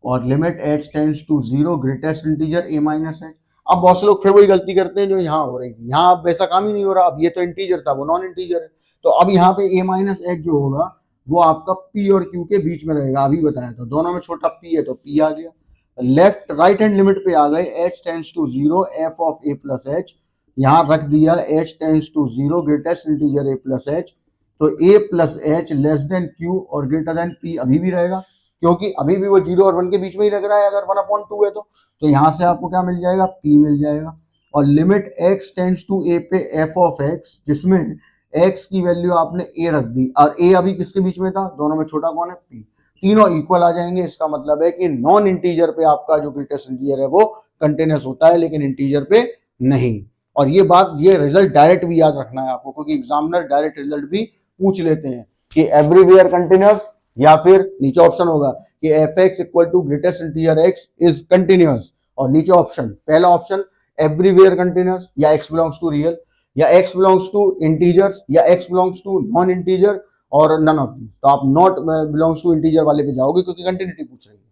और limit H tends to 0 greatest integer A minus H. अब बहुत से लोग फिर वही गलती करते हैं जो यहाँ हो रही थी। यहाँ अब वैसा काम ही नहीं हो रहा, अब ये तो इंटीजर था वो नॉन इंटीजर है, तो अब यहाँ पे ए माइनस एच जो होगा वो आपका पी और क्यू के बीच में रहेगा। अभी बताया था दोनों में छोटा पी है तो पी आ गया। लेफ्ट राइट हैंड लिमिट पे आ गए, H tends to 0 F of A plus H, यहाँ रख दिया H tends to 0 greatest integer A plus H. तो A plus H less than Q और ग्रेटर देन पी अभी भी रहेगा, क्योंकि अभी भी वो 0 और 1 के बीच में ही लग रहा है अगर 1/2 है तो यहाँ से आपको क्या मिल जाएगा, p मिल जाएगा। और limit x tends to a पे f ऑफ x, जिसमें x की वैल्यू आपने a रख दी और a अभी किसके बीच में था, दोनों में छोटा कौन है, p, तीनों इक्वल आ जाएंगे। इसका मतलब है कि नॉन इंटीजर पे आपका जो ग्रेटेस्ट इंटीजर है वो कंटिन्यूअस होता है लेकिन इंटीजर पे नहीं। और ये बात, ये रिजल्ट डायरेक्ट भी याद रखना है आपको, क्योंकि एग्जामिनर डायरेक्ट रिजल्ट भी पूछ लेते हैं कि एवरीवेयर कंटिन्यूअस, या फिर नीचे ऑप्शन होगा कि f x equal to greatest integer x is continuous, और नीचे ऑप्शन, पहला ऑप्शन एवरीवेयर कंटिन्यूअस या एक्स बिलोंग्स टू रियल या एक्स बिलोंग्स टू इंटीजर या x belongs to non integer और नन ऑफ दी। तो आप नॉट बिलोंग्स टू इंटीजर वाले पे जाओगे क्योंकि कंटिन्यूटी पूछ रही है,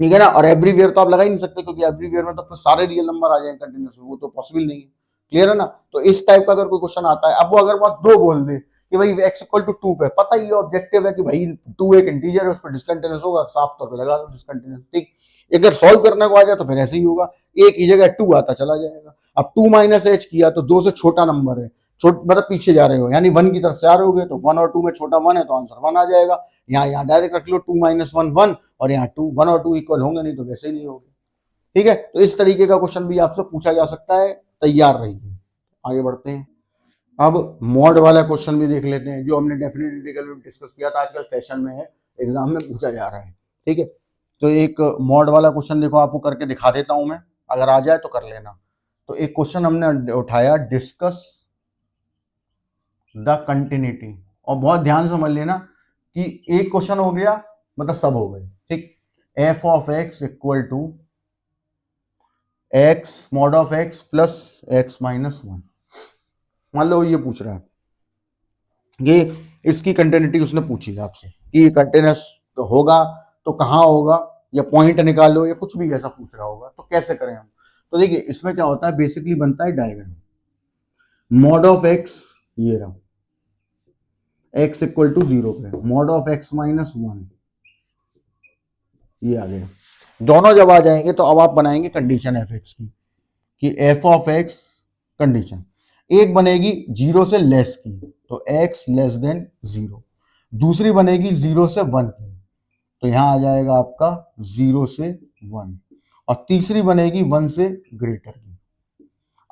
ठीक है ना। और एवरीवेयर तो आप लगा ही नहीं सकते क्योंकि एवरीवेयर में तो फिर सारे रियल नंबर आ जाएंगे कंटिन्यूस, वो तो पॉसिबल नहीं है। क्लियर है ना। तो इस टाइप का अगर कोई क्वेश्चन आता है, अब वो अगर बात 2 बोल दे कि भाई x इक्वल टू 2 पे, पता ही ऑब्जेक्टिव है कि भाई 2 एक इंटीजर है, उस पर डिसकंटिन्यूस होगा, साफ तौर पे लगा दो डिसकंटिन्यूस। ठीक, अगर सॉल्व करने को आ जाए तो फिर ऐसे ही होगा, एक ही जगह 2 आता चला जाएगा। अब 2 माइनस एच किया तो 2 से छोटा नंबर है, मतलब पीछे जा रहे हो, यानी 1 की तरफ से आ रहे होगे तो 1 और 2 में छोटा 1 है तो आंसर 1 आ जाएगा। यहाँ डायरेक्ट रख लो 2 माइनस 1 1, और यहाँ 2 1 और 2 इक्वल होंगे नहीं तो वैसे ही नहीं होंगे। ठीक है, तो इस तरीके का क्वेश्चन भी आपसे पूछा जा सकता है, तैयार रहिए। आगे बढ़ते हैं, अब मॉड वाला क्वेश्चन भी देख लेते हैं जो हमने डेफिनेट इंटीग्रल में डिस्कस किया था, आजकल फैशन में है, एग्जाम में पूछा जा रहा है। ठीक है, तो एक मॉड वाला क्वेश्चन देखो, आपको करके दिखा देता हूं मैं, अगर आ जाए तो कर लेना। तो एक क्वेश्चन हमने उठाया, डिस्कस द कंटिन्यूटी, और बहुत ध्यान से समझ लेना कि एक क्वेश्चन हो गया मतलब सब हो गए। ठीक, f of x equal to x mod of x plus x minus 1, मान लो ये पूछ रहा है, ये इसकी कंटिन्यूटी उसने पूछी आपसे कि कंटिन्यूस होगा तो कहाँ होगा, या पॉइंट निकालो या कुछ भी ऐसा पूछ रहा होगा, तो कैसे करें हम। तो देखिए इसमें क्या होता है, बेसिकली बनता है डायग्राम, मॉड ऑफ एक्स ये रहा, एक्स इक्वल टू 0 पे, मॉड ऑफ एक्स माइनस 1 ये आ गया। दोनों जब आ जाएंगे तो अब आप बनाएंगे कंडीशन एफ एक्स की, कि एफ ऑफ एक्स कंडीशन एक बनेगी 0 से लेस की, तो x लेस देन 0, दूसरी बनेगी 0 से 1 की, तो यहां आ जाएगा आपका 0 से 1, और तीसरी बनेगी 1 से ग्रेटर की।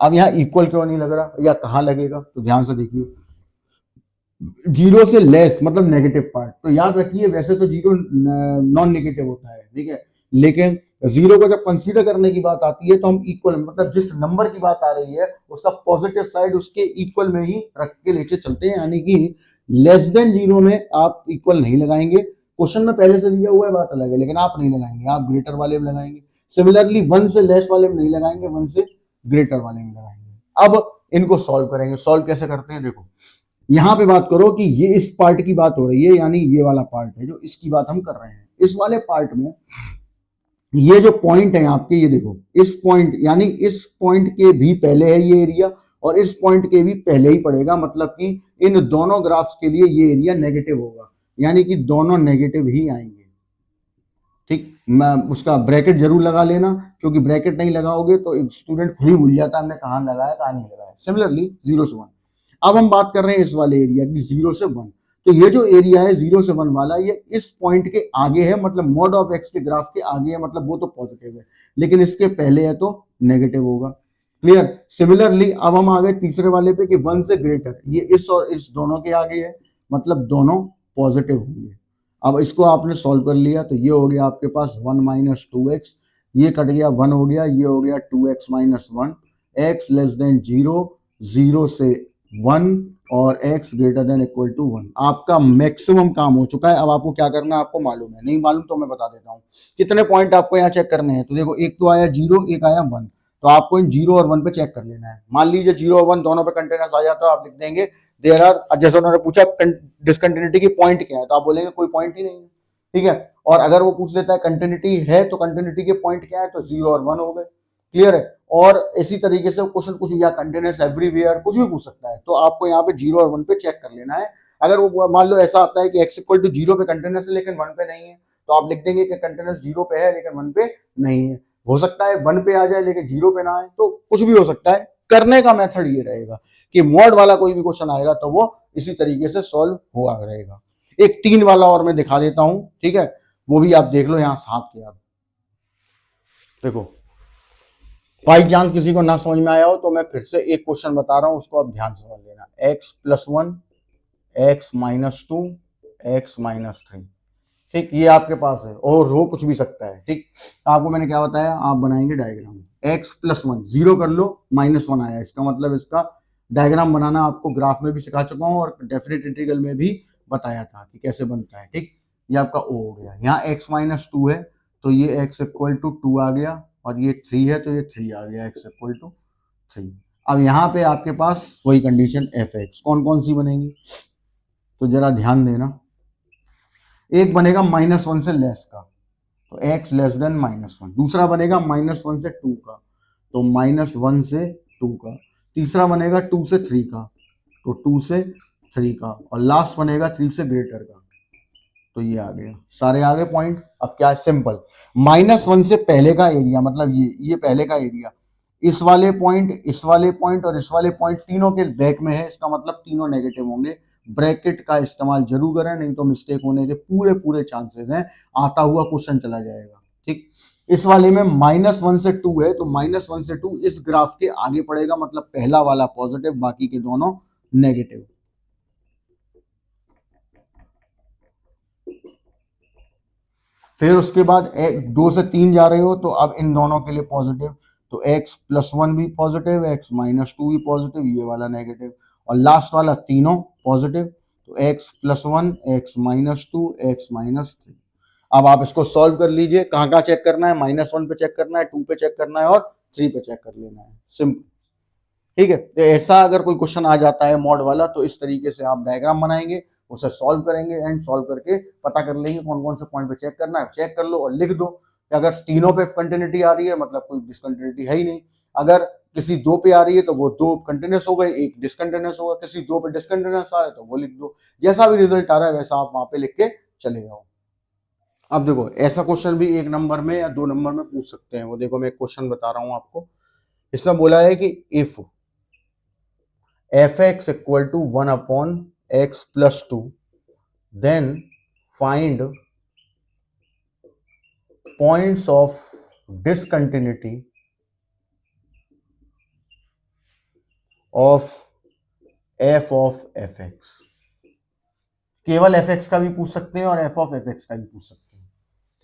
अब यहां इक्वल क्यों नहीं लग रहा या कहां लगेगा, तो ध्यान से देखिए, जीरो से लेस मतलब नेगेटिव पार्ट। तो याद रखिए वैसे तो जीरो नॉन नेगेटिव होता है, ठीक है, लेकिन जीरो को जब कंसीडर करने की बात आती है तो हम इक्वल मतलब जिस नंबर की बात आ रही है उसका पॉजिटिव साइड उसके इक्वल में ही रख के लेके चलते हैं, यानी कि लेस देन जीरो में आप इक्वल नहीं लगाएंगे। क्वेश्चन में पहले से दिया हुआ है बात अलग है, लेकिन आप नहीं लगाएंगे, आप ग्रेटर वाले में लगाएंगे। सिमिलरली वन से लेस वाले में नहीं लगाएंगे, वन से ग्रेटर वाले में लगाएंगे। अब इनको सॉल्व करेंगे। सॉल्व कैसे करते हैं, देखो यहां पे बात करो कि ये इस पार्ट की बात हो रही है, यानी ये वाला पार्ट है जो इसकी बात हम कर रहे हैं। इस वाले पार्ट में ये जो पॉइंट है आपके, ये देखो इस पॉइंट यानी इस पॉइंट के भी पहले है ये एरिया और इस पॉइंट के भी पहले ही पड़ेगा, मतलब कि इन दोनों ग्राफ्स के लिए ये एरिया नेगेटिव होगा, यानी कि दोनों नेगेटिव ही आएंगे। ठीक, मैं उसका ब्रैकेट जरूर लगा लेना, क्योंकि ब्रैकेट नहीं लगाओगे तो स्टूडेंट खुद ही भूल जाता है हमने कहाँ लगाया कहाँ नहीं लगाया। सिमिलरली जीरो से वन। अब हम बात कर रहे हैं इस वाले एरिया की, जीरो से वन। तो ये जो एरिया है जीरो से वन वाला, ये इस पॉइंट के आगे है, मतलब मॉड ऑफ एक्स के ग्राफ के आगे है, मतलब वो तो पॉजिटिव है, लेकिन इसके पहले है तो नेगेटिव होगा। क्लियर। सिमिलरली अब हम आ गए तीसरे वाले पे कि वन से ग्रेटर, ये इस और इस दोनों के आगे है, मतलब दोनों पॉजिटिव होंगे। अब इसको आपने सॉल्व कर लिया तो ये हो गया आपके पास वन माइनस टू एक्स, ये कट गया वन हो गया, ये हो गया two x minus one, x less than zero, zero से वन और x greater than equal to one. आपका मैक्सिमम काम हो चुका है। अब आपको क्या करना है आपको मालूम है, नहीं मालूम तो मैं बता देता हूँ। कितने पॉइंट आपको यहाँ चेक करने हैं, तो देखो एक तो आया जीरो, एक आया वन, तो आपको इन जीरो और वन पे चेक कर लेना है। मान लीजिए जीरो और वन दोनों पे कंटिन्यूस आ जाता है, आप लिख देंगे देयर आर, जैसे उन्होंने पूछा डिसकंटिन्यूटी की पॉइंट क्या है, तो आप बोलेंगे कोई पॉइंट ही नहीं है, ठीक है। और अगर वो पूछ लेता है कंटिन्यूटी है तो कंटिन्यूटी के पॉइंट क्या है, तो जीरो और वन हो गए। क्लियर है। और इसी तरीके से क्वेश्चन कुछ या कंटिन्यूस एवरीवेयर कुछ भी पूछ सकता है, तो आपको यहाँ पे जीरो और वन पे चेक कर लेना है। अगर वो मान लो ऐसा आता है कि x इक्वल टू जीरो पे कंटिन्यूस है लेकिन वन पे नहीं है, तो आप लिख देंगे कि कंटिन्यूस जीरो पे है लेकिन वन पे नहीं है। हो सकता है वन पे आ जाए लेकिन जीरो पे ना आए, तो कुछ भी हो सकता है। करने का मेथड ये रहेगा कि मॉड वाला कोई भी क्वेश्चन आएगा तो वो इसी तरीके से सॉल्व हुआ रहेगा। एक तीन वाला और मैं दिखा देता हूं, ठीक है, वो भी आप देख लो यहाँ साथ के। आप देखो बाई चांस किसी को ना समझ में आया हो तो मैं फिर से एक क्वेश्चन बता रहा हूं, उसको आप ध्यान से समझ लेना। X plus one, x minus two, x minus three, ठीक, ये आपके पास है और हो कुछ भी सकता है। ठीक, आपको मैंने क्या बताया, आप बनाएंगे diagram. X plus one zero कर लो, माइनस वन आया, इसका मतलब इसका डायग्राम बनाना आपको ग्राफ में भी सिखा चुका हूं और डेफिनेट इंटीग्रल में भी बताया था कि कैसे बनता है। ठीक, ये आपका ओ हो गया। यहाँ एक्स माइनस टू है तो ये एक्स इक्वल टू टू आ गया, और ये थ्री है तो ये थ्री आ गया, एक्स इक्वल टू थ्री। अब यहाँ पे आपके पास वही कंडीशन एफ एक्स कौन कौन सी बनेगी, तो जरा ध्यान देना। एक बनेगा माइनस वन से लेस का, तो x less then minus one. दूसरा बनेगा माइनस वन से टू का, तो माइनस वन से टू का। तीसरा बनेगा टू से थ्री का, तो टू से थ्री का। और लास्ट बनेगा थ्री से ग्रेटर का, तो ये आ गया, सारे आ गए पॉइंट। अब क्या है, सिंपल। माइनस वन से पहले का एरिया, मतलब ये पहले का एरिया, इस वाले पॉइंट, इस वाले पॉइंट और इस वाले पॉइंट तीनों के बैक में है, इसका मतलब तीनों नेगेटिव होंगे। ब्रैकेट का इस्तेमाल जरूर करें, नहीं तो मिस्टेक होने के पूरे पूरे चांसेस हैं, आता हुआ क्वेश्चन चला जाएगा। ठीक, इस वाले में माइनस वन से टू है, तो माइनस वन से टू इस ग्राफ के आगे पड़ेगा, मतलब पहला वाला पॉजिटिव, बाकी के दोनों नेगेटिव। फिर उसके बाद दो से तीन जा रहे हो तो अब इन दोनों के लिए पॉजिटिव, तो x प्लस वन भी पॉजिटिव, x माइनस टू भी पॉजिटिव, ये वाला नेगेटिव, और लास्ट वाला तीनों पॉजिटिव, तो x plus one, x minus two, x minus three. अब आप इसको सॉल्व कर लीजिए, कहाँ कहाँ चेक करना है, माइनस वन पे चेक करना है, टू पे चेक करना है और थ्री पे चेक कर लेना है, सिंपल। ठीक है, तो ऐसा अगर कोई क्वेश्चन आ जाता है मॉड वाला तो इस तरीके से आप डायग्राम बनाएंगे, उसे सॉल्व करेंगे एंड सॉल्व करके पता कर लेंगे कौन कौन से पॉइंट पे चेक करना है, चेक कर लो और लिख दो कि अगर तीनों पे कंटिन्यूटी आ रही है मतलब कोई डिसकंटिन्यूटी है ही नहीं। अगर किसी दो पे आ रही है तो वो दो कंटिन्यूस हो गए, एक डिसकंटिन्यूस होगा, किसी दो पे डिसकंटिन्यूस आ रहा है तो वो लिख दो। जैसा भी रिजल्ट आ रहा है वैसा आप वहां पे लिख के चले जाओ। अब देखो ऐसा क्वेश्चन भी एक नंबर में या दो नंबर में पूछ सकते हैं। वो देखो मैं एक क्वेश्चन बता रहा हूं आपको, इसमें बोला है कि if fx equal to 1 upon x plus 2, then find points of discontinuity of f of fx। केवल एफ एक्स का भी पूछ सकते हैं और एफ ऑफ एफ एक्स का भी पूछ सकते हैं।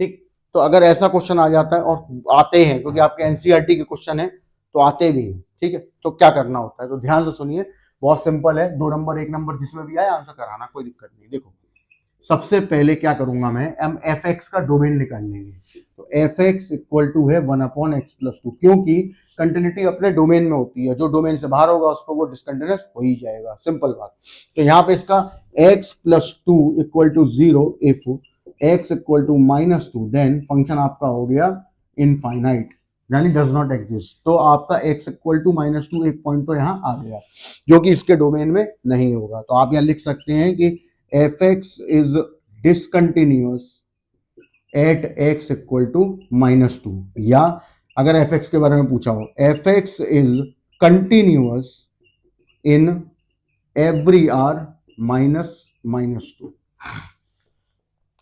ठीक, तो अगर ऐसा क्वेश्चन आ जाता है, और आते हैं क्योंकि आपके एनसीईआरटी के क्वेश्चन है तो आते भी हैं, ठीक है, तो क्या करना होता है, तो ध्यान से सुनिए, बहुत सिंपल है, 2 नंबर 1 नंबर जिसमें भी आए आंसर कराना, कोई दिक्कत नहीं। देखो सबसे पहले क्या करूंगा मैं, हम एफ एक्स का डोमेन निकाल लेंगे, तो एफ एक्स इक्वल टू है 1/x+2, क्योंकि कंटिन्यूटी अपने डोमेन में होती है, जो डोमेन से बाहर होगा उसको वो डिसकंटिन्यूअस हो ही जाएगा, सिंपल बात। तो यहाँ पे इसका x+2 equal to 0 if x equal to -2, then function आपका हो गया इनफाइनाइट, यानी डज नॉट एग्जिस्ट। तो आपका x इक्वल टू -2 एक पॉइंट तो यहाँ आ गया, जो कि इसके डोमेन में नहीं होगा। तो आप यहाँ लिख सकते हैं कि f x is discontinuous at x equal to -2, या अगर एफ एक्स के बारे में पूछा हो, f x is continuous in every r -2।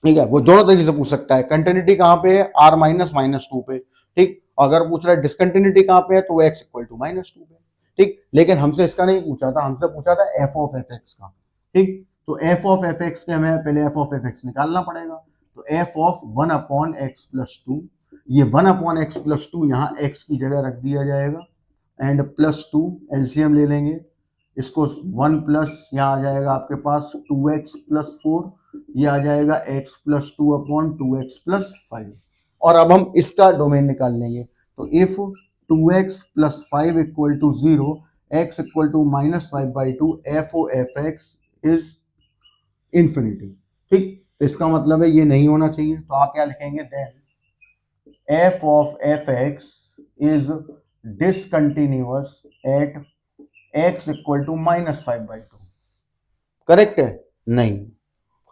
ठीक है, वो दोनों तरीके से पूछ सकता है। कंटिन्यूटी कहां पे है, r -2 पे, ठीक। अगर पूछ रहा है डिसकंटिन्यूटी कहां पे है, तो वो x इक्वल टू -2 पे, ठीक। लेकिन हमसे इसका नहीं पूछा था, हमसे पूछा था एफ ऑफ एफ एक्स का, ठीक। तो एफ ऑफ एफ एक्स के हमें पहले एफ ऑफ एफ एक्स निकालना पड़ेगा, तो एफ ऑफ 1/x+2, ये 1/x+2 यहाँ x की जगह रख दिया जाएगा, एंड +2 एलसीएम ले लेंगे, इसको 1 प्लस यहाँ आ जाएगा आपके पास 2x+4, ये आ जाएगा x+2/2x+5। और अब हम इसका डोमेन निकाल लेंगे, तो if 2x+5 equal to 0, x equal to -5/2, f o f x is infinity, ठीक। तो इसका मतलब है ये नहीं होना चाहिए, तो आप क्या लिखेंगे, then f of F x is discontinuous at x equal to -5/2। Correct है? नहीं,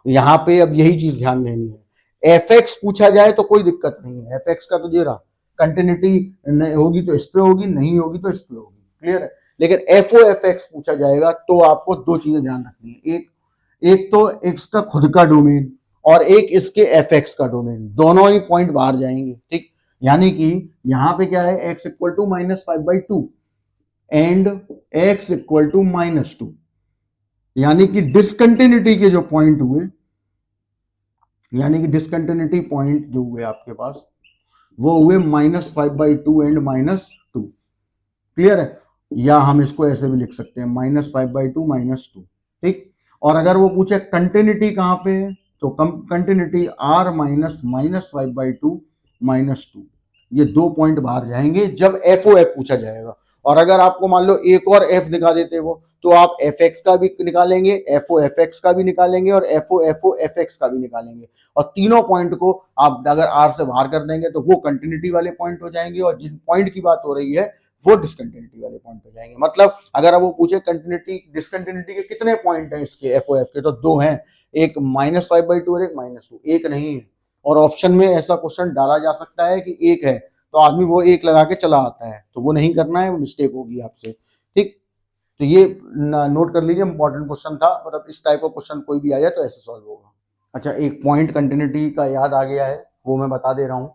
यहां पे अब यही चीज ध्यान देनी है। एफ एक्स पूछा जाए तो कोई दिक्कत नहीं है, एफ एक्स का तो ये रहा, कंटिन्यूटी होगी तो इस पे होगी, नहीं होगी तो इस पे होगी, क्लियर है। लेकिन एफ ओ एफ एक्स पूछा जाएगा तो आपको दो चीजें ध्यान रखनी है, एक तो इसका खुद का डोमेन और एक इसके एफ एक्स का डोमेन, दोनों ही पॉइंट बाहर जाएंगे, ठीक। यानी कि यहां पे क्या है, x equal to -5/2 and x equal to -2, यानी कि डिसकंटिन्यूटी के जो पॉइंट हुए, यानी कि डिसकंटिन्यूटी पॉइंट जो हुए आपके पास, वो हुए -5/2 एंड -2, क्लियर है। या हम इसको ऐसे भी लिख सकते हैं -5/2 -2, ठीक। और अगर वो पूछे कंटिन्यूटी कहां पे है, तो कंटिन्यूटी r -5/2 -2, ये दो पॉइंट बाहर जाएंगे जब एफ ओ एफ पूछा जाएगा। और अगर आपको मान लो एक और एफ दिखा देते वो, तो आप एफ एक्स का भी निकालेंगे, एफ ओ एफ एक्स का भी निकालेंगे, और एफ ओ एफ एक्स का भी निकालेंगे, और तीनों पॉइंट को आप अगर आर से बाहर कर देंगे तो वो कंटिन्यूटी वाले पॉइंट हो जाएंगे, और जिन पॉइंट की बात हो रही है वो डिसकंटिन्यूटी वाले पॉइंट हो जाएंगे। मतलब अगर वो पूछे कंटिन्यूटी डिसकंटिन्यूटी के कितने पॉइंट हैं इसके एफ ओ एफ के, तो दो हैं, एक -5/2 और एक -2, एक नहीं है। और ऑप्शन में ऐसा क्वेश्चन डाला जा सकता है कि एक है, तो आदमी वो एक लगा के चला आता है, तो वो नहीं करना है, वो मिस्टेक होगी आपसे, ठीक। तो ये नोट कर लीजिए, इंपॉर्टेंट क्वेश्चन था, मतलब इस टाइप का क्वेश्चन कोई भी आ जाए तो ऐसे सॉल्व होगा। अच्छा, एक पॉइंट कंटिन्यूटी का याद आ गया है, वो मैं बता दे रहा हूँ,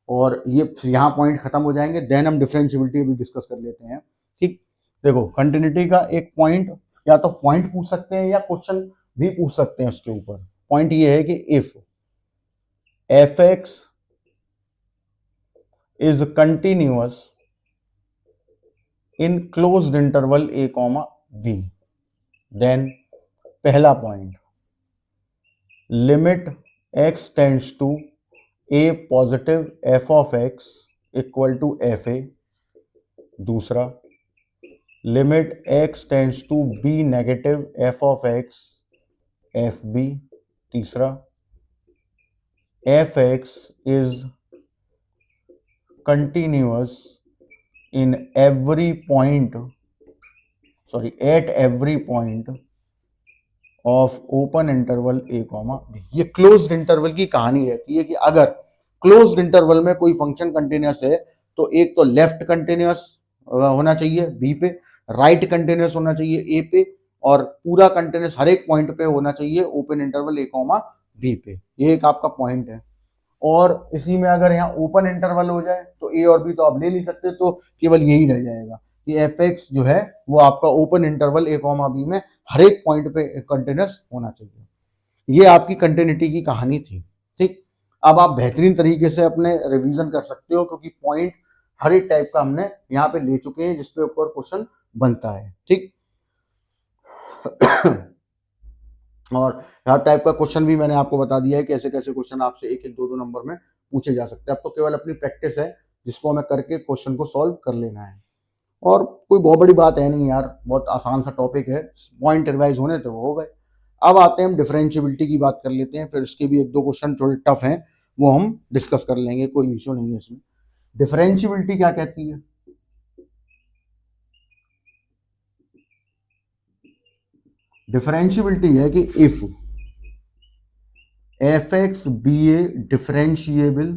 और ये यहाँ पॉइंट खत्म हो जाएंगे, देन हम डिफरेंशियबिलिटी भी डिस्कस कर लेते हैं, ठीक। देखो कंटिन्यूटी का एक पॉइंट, या तो पॉइंट पूछ सकते हैं या क्वेश्चन भी पूछ सकते हैं उसके ऊपर। पॉइंट ये है कि if F x is continuous in closed interval a comma b, then पहला point, limit x tends to a positive f of x equal to F A, दूसरा limit x tends to b negative f of x F B, तीसरा F x is continuous in every point, sorry, at every point of open interval a comma b। ये closed interval की कहानी रहती है कि अगर closed interval में कोई फंक्शन कंटिन्यूअस है तो एक तो लेफ्ट कंटिन्यूअस होना चाहिए बी पे, राइट कंटिन्यूअस होना चाहिए ए पे, और पूरा कंटिन्यूअस हर एक पॉइंट पे होना चाहिए ओपन इंटरवल ए कॉमा बी पे। ये एक आपका पॉइंट है। और इसी में अगर यहाँ ओपन इंटरवल हो जाए तो ए और बी तो आप ले नहीं सकते, तो केवल यही रह जाएगा कि एफ एक्स जो है वो आपका ओपन इंटरवल ए कॉमा बी में हर एक पॉइंट पे कंटिन्यूअस होना चाहिए। ये आपकी कंटिन्यूटी की कहानी थी। ठीक, अब आप बेहतरीन तरीके से अपने रिवीजन कर सकते हो, क्योंकि पॉइंट हर एक टाइप का हमने यहाँ पे ले चुके हैं जिसपे ऊपर क्वेश्चन बनता है। ठीक और हर टाइप का क्वेश्चन भी मैंने आपको बता दिया है, कैसे कैसे क्वेश्चन आपसे एक एक दो दो नंबर में पूछे जा सकते हैं। अब तो केवल अपनी प्रैक्टिस है जिसको हमें करके क्वेश्चन को सॉल्व कर लेना है, और कोई बहुत बड़ी बात है नहीं यार, बहुत आसान सा टॉपिक है, पॉइंट रिवाइज होने तो हो गए। अब आते हैं हम डिफरेंशियबिलिटी की बात कर लेते हैं, फिर इसके भी एक दो क्वेश्चन थोड़े टफ हैं, वो हम डिस्कस कर लेंगे, कोई इश्यू नहीं है इसमें। डिफरेंशियबिलिटी क्या कहती है? डिफरेंशियबिलिटी है कि if F x be a differentiable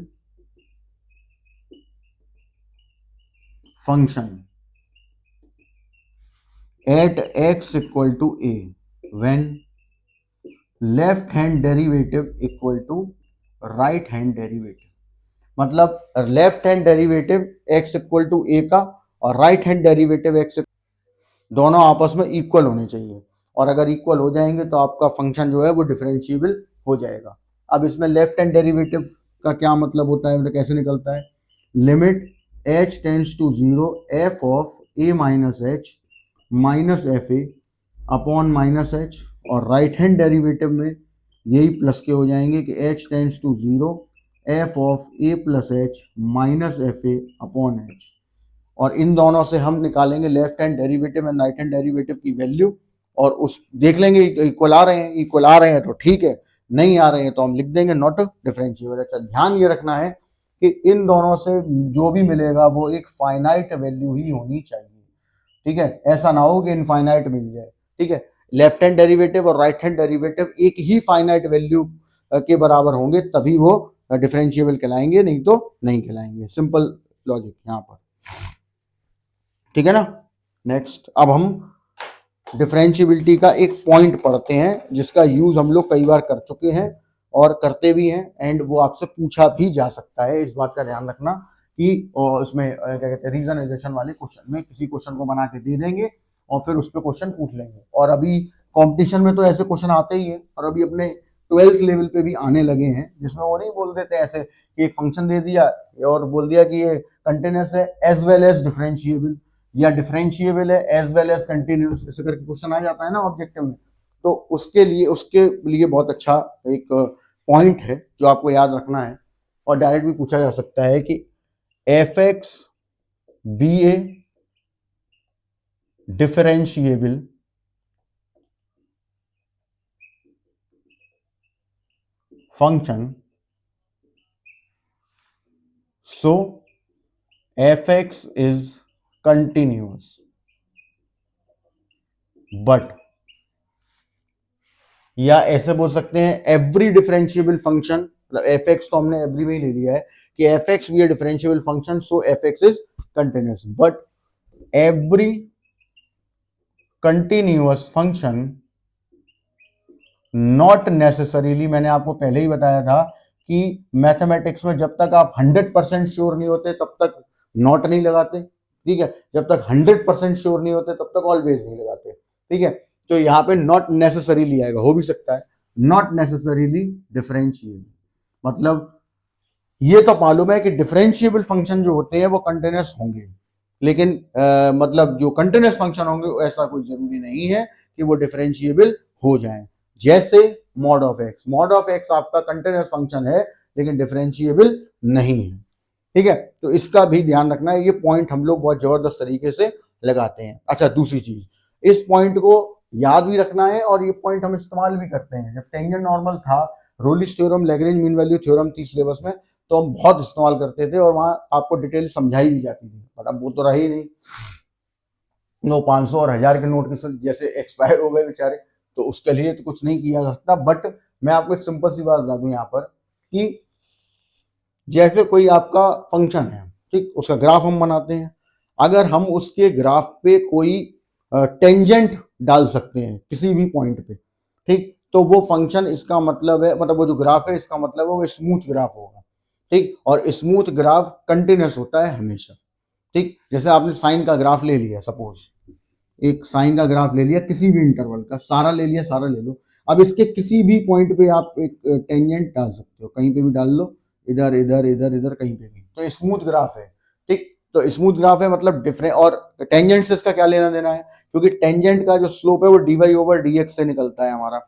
function at x equal to A when left hand derivative equal to right hand derivative. मतलब left hand derivative X equal to A का और राइट हैंड डेरिवेटिव एक्स दोनों आपस में equal होने चाहिए, और अगर इक्वल हो जाएंगे तो आपका फंक्शन जो है वो डिफरेंशिएबल हो जाएगा। अब इसमें लेफ्ट हैंड डेरिवेटिव का क्या मतलब होता है, मतलब कैसे निकलता है? Limit h tends to 0 f of a minus h minus f a upon minus H, और राइट हैंड डेरिवेटिव में यही प्लस के हो जाएंगे कि h tends to 0 f of a plus h minus f a upon h, और इन दोनों से हम निकालेंगे left hand derivative and right hand derivative की वैल्यू, और उस देख लेंगे इक्वल आ रहे हैं, इक्वल आ रहे हैं तो ठीक है, नहीं आ रहे हैं तो हम लिख देंगे नॉट डिफरेंशिएबल। अच्छा, ध्यान ये रखना है कि इन दोनों से जो भी मिलेगा वो एक फाइनाइट वैल्यू ही होनी चाहिए। ठीक है, ऐसा ना हो कि इनफाइनाइट मिल जाए। ठीक है, लेफ्ट हैंड डेरिवेटिव और राइट हैंड डेरिवेटिव एक ही फाइनाइट वैल्यू के बराबर होंगे तभी वो डिफरेंशिएबल कहलाएंगे, नहीं तो नहीं कहलाएंगे। सिंपल लॉजिक यहाँ पर, ठीक है ना। नेक्स्ट, अब हम डिफरेंशिएबिलिटी का एक पॉइंट पढ़ते हैं जिसका यूज हम लोग कई बार कर चुके हैं और करते भी हैं, एंड वो आपसे पूछा भी जा सकता है। इस बात का ध्यान रखना कि उसमें क्या कहते हैं, रीजनाइजेशन वाले क्वेश्चन में किसी क्वेश्चन को बना के दे देंगे और फिर उस पर क्वेश्चन पूछ लेंगे, और अभी कंपटीशन में तो ऐसे क्वेश्चन आते ही है, और अभी अपने 12th लेवल पे भी आने लगे हैं, जिसमें वो नहीं बोल देते ऐसे कि एक फंक्शन दे दिया और बोल दिया कि ये कंटिन्यूअस है एज वेल एज डिफरेंशिएबल, या डिफरेंशिएबल है एज वेल एज कंटिन्यूअस, ऐसे करके क्वेश्चन आ जाता है ना ऑब्जेक्टिव में। तो उसके लिए बहुत अच्छा एक पॉइंट है जो आपको याद रखना है, और डायरेक्ट भी पूछा जा सकता है कि f x be a differentiable function, so fx is continuous but, या ऐसे बोल सकते हैं एवरी डिफरेंशिएबल फंक्शन, मतलब एफ एक्स तो हमने एवरी में ही ले लिया है कि एफ एक्स भी differentiable function, so F x is continuous, but every continuous function not necessarily, मैंने आपको पहले ही बताया था कि मैथमेटिक्स में जब तक आप 100% श्योर नहीं होते तब तक नॉट नहीं लगाते। ठीक है, जब तक 100% श्योर नहीं होते तब तक ऑलवेज नहीं लगाते। ठीक है, तो यहाँ पे नॉट नेसेसरीली आएगा, हो भी सकता है नॉट नेसेसरीली डिफरेंशिएबल, मतलब ये तो मालूम है कि डिफरेंशिएबल फंक्शन जो होते हैं वो कंटिन्यूस होंगे, लेकिन मतलब जो कंटिन्यूस फंक्शन होंगे ऐसा कोई जरूरी नहीं है कि वो डिफरेंशिएबल हो जाए। जैसे मॉड ऑफ एक्स आपका कंटिन्यूस फंक्शन है लेकिन डिफरेंशिएबल नहीं है। ठीक है, तो इसका भी ध्यान रखना है, ये पॉइंट हम लोग बहुत जबरदस्त तरीके से लगाते हैं। अच्छा, दूसरी चीज, इस पॉइंट को याद भी रखना है, और ये पॉइंट हम इस्तेमाल भी करते हैं। जब टेंजेंट नॉर्मल था, Rolle's theorem, Lagrange mean value theorem थी सिलेबस में, तो हम बहुत इस्तेमाल करते थे और वहां आपको डिटेल समझाई भी जाती थी, बट अब वो तो रहा ही नहीं, वो 500 और 1000 के नोट के जैसे एक्सपायर हो गए बेचारे, तो उसके लिए तो कुछ नहीं किया जा सकता। बट मैं आपको एक सिंपल सी बात बता दूं यहाँ पर कि जैसे कोई आपका फंक्शन है, ठीक, उसका ग्राफ हम बनाते हैं, अगर हम उसके ग्राफ पे कोई टेंजेंट डाल सकते हैं किसी भी पॉइंट पे, ठीक, तो वो फंक्शन, इसका मतलब है, मतलब वो जो ग्राफ है इसका मतलब है वो स्मूथ ग्राफ होगा। ठीक, और स्मूथ ग्राफ कंटिन्यूस होता है हमेशा। ठीक, जैसे आपने साइन का ग्राफ ले लिया, सपोज एक साइन का ग्राफ ले लिया किसी भी इंटरवल का, सारा ले लिया, सारा ले लो, अब इसके किसी भी पॉइंट पे आप एक टेंजेंट डाल सकते हो, कहीं पे भी डाल लो, इधर इधर इधर इधर कहीं पे भी, तो स्मूथ ग्राफ है। ठीक, तो स्मूथ ग्राफ है मतलब डिफरेंट, और टेंजेंट से इसका क्या लेना देना है, क्योंकि टेंजेंट का जो स्लोप है वो dy ओवर dx से निकलता है हमारा।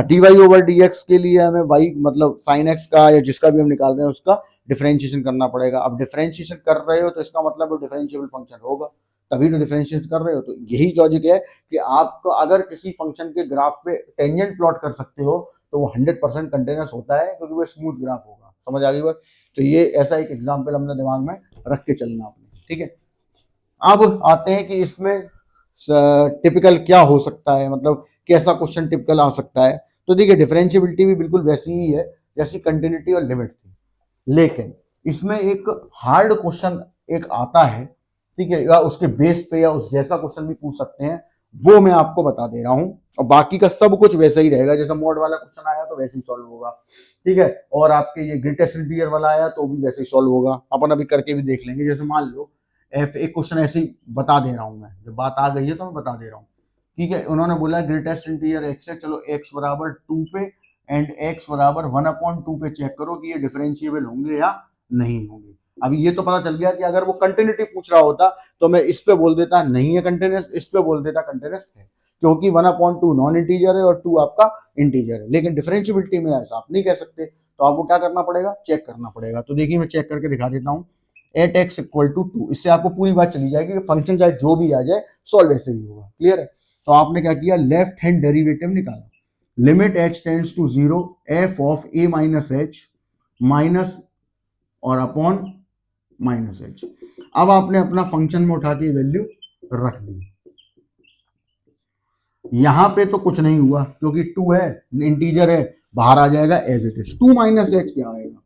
dy ओवर dx के लिए हमें y मतलब sin x का या जिसका भी हम निकाल रहे हैं उसका डिफरेंशिएशन करना पड़ेगा। अब डिफरेंशिएशन कर रहे हो तो इसका मतलब वो डिफरेंशिएबल फंक्शन होगा, तभी तो डिफरेंशिएट कर रहे हो। तो यही लॉजिक है कि आपको अगर किसी फंक्शन के ग्राफ पे टेंजेंट प्लॉट कर सकते हो तो वो 100% कंटिन्यूअस होता है, क्योंकि वो स्मूथ ग्राफ होगा। समझ आ गई बात? तो ये ऐसा एक एग्जांपल हमने दिमाग में रख के चलना अपने, ठीक है। अब आते हैं कि इसमें टिपिकल क्या हो सकता है, मतलब कैसा क्वेश्चन टिपिकल आ सकता है। तो देखिए डिफरेंशिएबिलिटी भी बिल्कुल वैसी ही है जैसी कंटिन्यूटी और लिमिट थी, लेकिन इसमें एक हार्ड क्वेश्चन एक आता है, ठीक है, या उसके बेस पे या उस जैसा क्वेश्चन भी पूछ सकते हैं, वो मैं आपको बता दे रहा हूं। और बाकी का सब कुछ वैसा ही रहेगा, जैसा मोड वाला क्वेश्चन आया तो वैसे ही सॉल्व होगा, ठीक है। और आपके ये ग्रेटेस्ट इंटीजर वाला आया तो भी वैसे ही सॉल्व होगा, अपन अभी करके भी देख लेंगे। जैसे मान लो एफ, एक क्वेश्चन ऐसे ही बता दे रहा हूं मैं, जब बात आ गई है तो मैं बता दे रहा हूँ, ठीक है। उन्होंने बोला ग्रेटेस्ट इंटीजर एक्स है, चलो एक्स बराबर 2 पे एंड एक्स बराबर 1/2 पे चेक करो कि ये डिफरेंशिएबल होंगे या नहीं होंगे। अभी ये तो पता चल गया कि अगर वो कंटिन्यूटी पूछ रहा होता तो मैं इस पे बोल देता नहीं है कंटिन्यूअस, इस पे बोल देता कंटिन्यूअस है, क्योंकि 1/2 नॉन इंटीजर है और 2 आपका इंटीजर है। लेकिन डिफरेंशिएबिलिटी में ऐसा आप नहीं कह सकते, तो आपको क्या करना पड़ेगा, चेक करना पड़ेगा। तो देखिए मैं चेक करके दिखा देता हूँ, एट एक्स इक्वल टू 2, इससे आपको पूरी बात चली जाएगी कि फंक्शन चाहे जो भी आ जाए सॉल्व ऐसे ही होगा। क्लियर है? तो आपने क्या किया, लेफ्ट हैंड डेरिवेटिव निकाला, limit H tends to 0 F of A minus h minus और अपॉन माइनस एच। अब आपने अपना फंक्शन में उठा के वैल्यू रख दी। यहां पे तो कुछ नहीं हुआ क्योंकि 2 है, इंटीजर है, बाहर आ जाएगा as it is. 2 minus h क्या आएगा,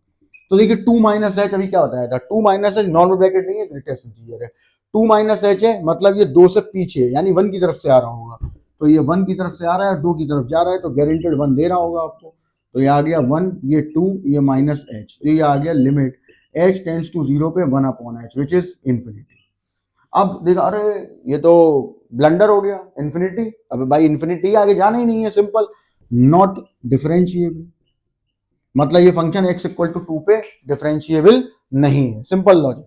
तो देखिए 2 माइनस एच अभी क्या बताया था, 2 माइनस एच नॉर्मल ब्रैकेट नहीं है, ग्रेटेस्ट इंटीजर है। 2 माइनस एच है मतलब ये 2 से पीछे यानी 1 की तरफ से आ रहा होगा, तो ये 1 की तरफ से आ रहा है, 2 की तरफ जा रहा है, तो गारंटेड 1 दे रहा होगा आपको। तो ये आ गया 1, ये 2, ये माइनस एच, तो ये आ गया लिमिट एच टेंड्स टू 0 पे 1/h विच इज इंफिनिटी। अब देखा, अरे ये तो ब्लंडर हो गया, इंफिनिटी। अब भाई इंफिनिटी आगे जाना ही नहीं है, सिंपल, नॉट डिफरेंशिएबल, मतलब ये फंक्शन x इक्वल टू 2 पे डिफरेंशिएबल नहीं है, सिंपल लॉजिक,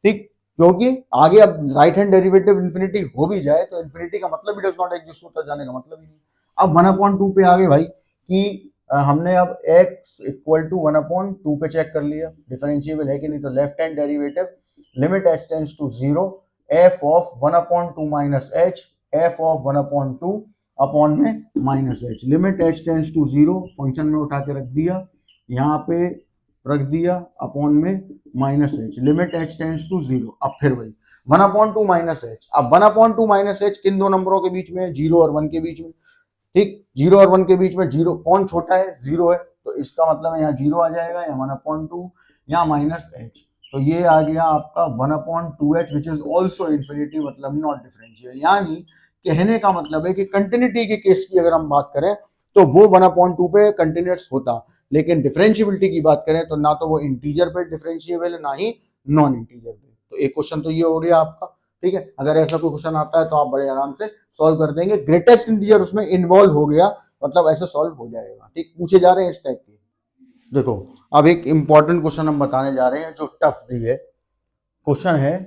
ठीक। क्योंकि आगे अब राइट हैंड डेरिवेटिव इंफिनिटी हो भी जाए तो इंफिनिटी का मतलब ही डज नॉट एग्जिस्ट होता, जाने का मतलब ही नहीं। अब 1/2 पे आ गए भाई कि हमने अब x इक्वल टू 1/2 पे चेक कर लिया डिफरेंशिएबल है कि नहीं, तो left hand derivative limit h tends to 0 f of 1/2 minus h f of 1/2 upon में minus H, limit H tends to 0 function में उठा के रख दिया, यहाँ पे रख दिया अपॉन में minus H, limit H tends to 0। अब फिर वही 1/2 माइनस एच, अब 1/2 माइनस एच किन दो नंबरों के बीच में, 0 और 1 के बीच में, ठीक। 0 और 1 के बीच में 0 कौन छोटा है, 0 है, तो इसका मतलब है यहाँ 0 आ जाएगा, यहाँ 1/2, यहाँ माइनस एच, तो ये आ गया आपका 1/2h which is also infinity, मतलब नॉट डिफरेंशियल। यानी कहने का मतलब है कि कंटिन्यूटी के केस की अगर हम बात करें तो वो 1/2 पे कंटिन्यूअस होता, लेकिन डिफरेंशिएबिलिटी की बात करें तो ना तो वो इंटीजर पे डिफरेंशिएबल है ना ही नॉन इंटीजर पे। तो एक क्वेश्चन तो ये हो गया आपका, ठीक है। अगर ऐसा कोई क्वेश्चन आता है तो आप बड़े आराम से सॉल्व कर देंगे, ग्रेटेस्ट इंटीजर उसमें इन्वॉल्व हो गया मतलब ऐसे सॉल्व हो जाएगा, ठीक। पूछे जा रहे हैं इस टाइप के। देखो अब एक इंपॉर्टेंट क्वेश्चन हम बताने जा रहे हैं जो टफ दी है। क्वेश्चन है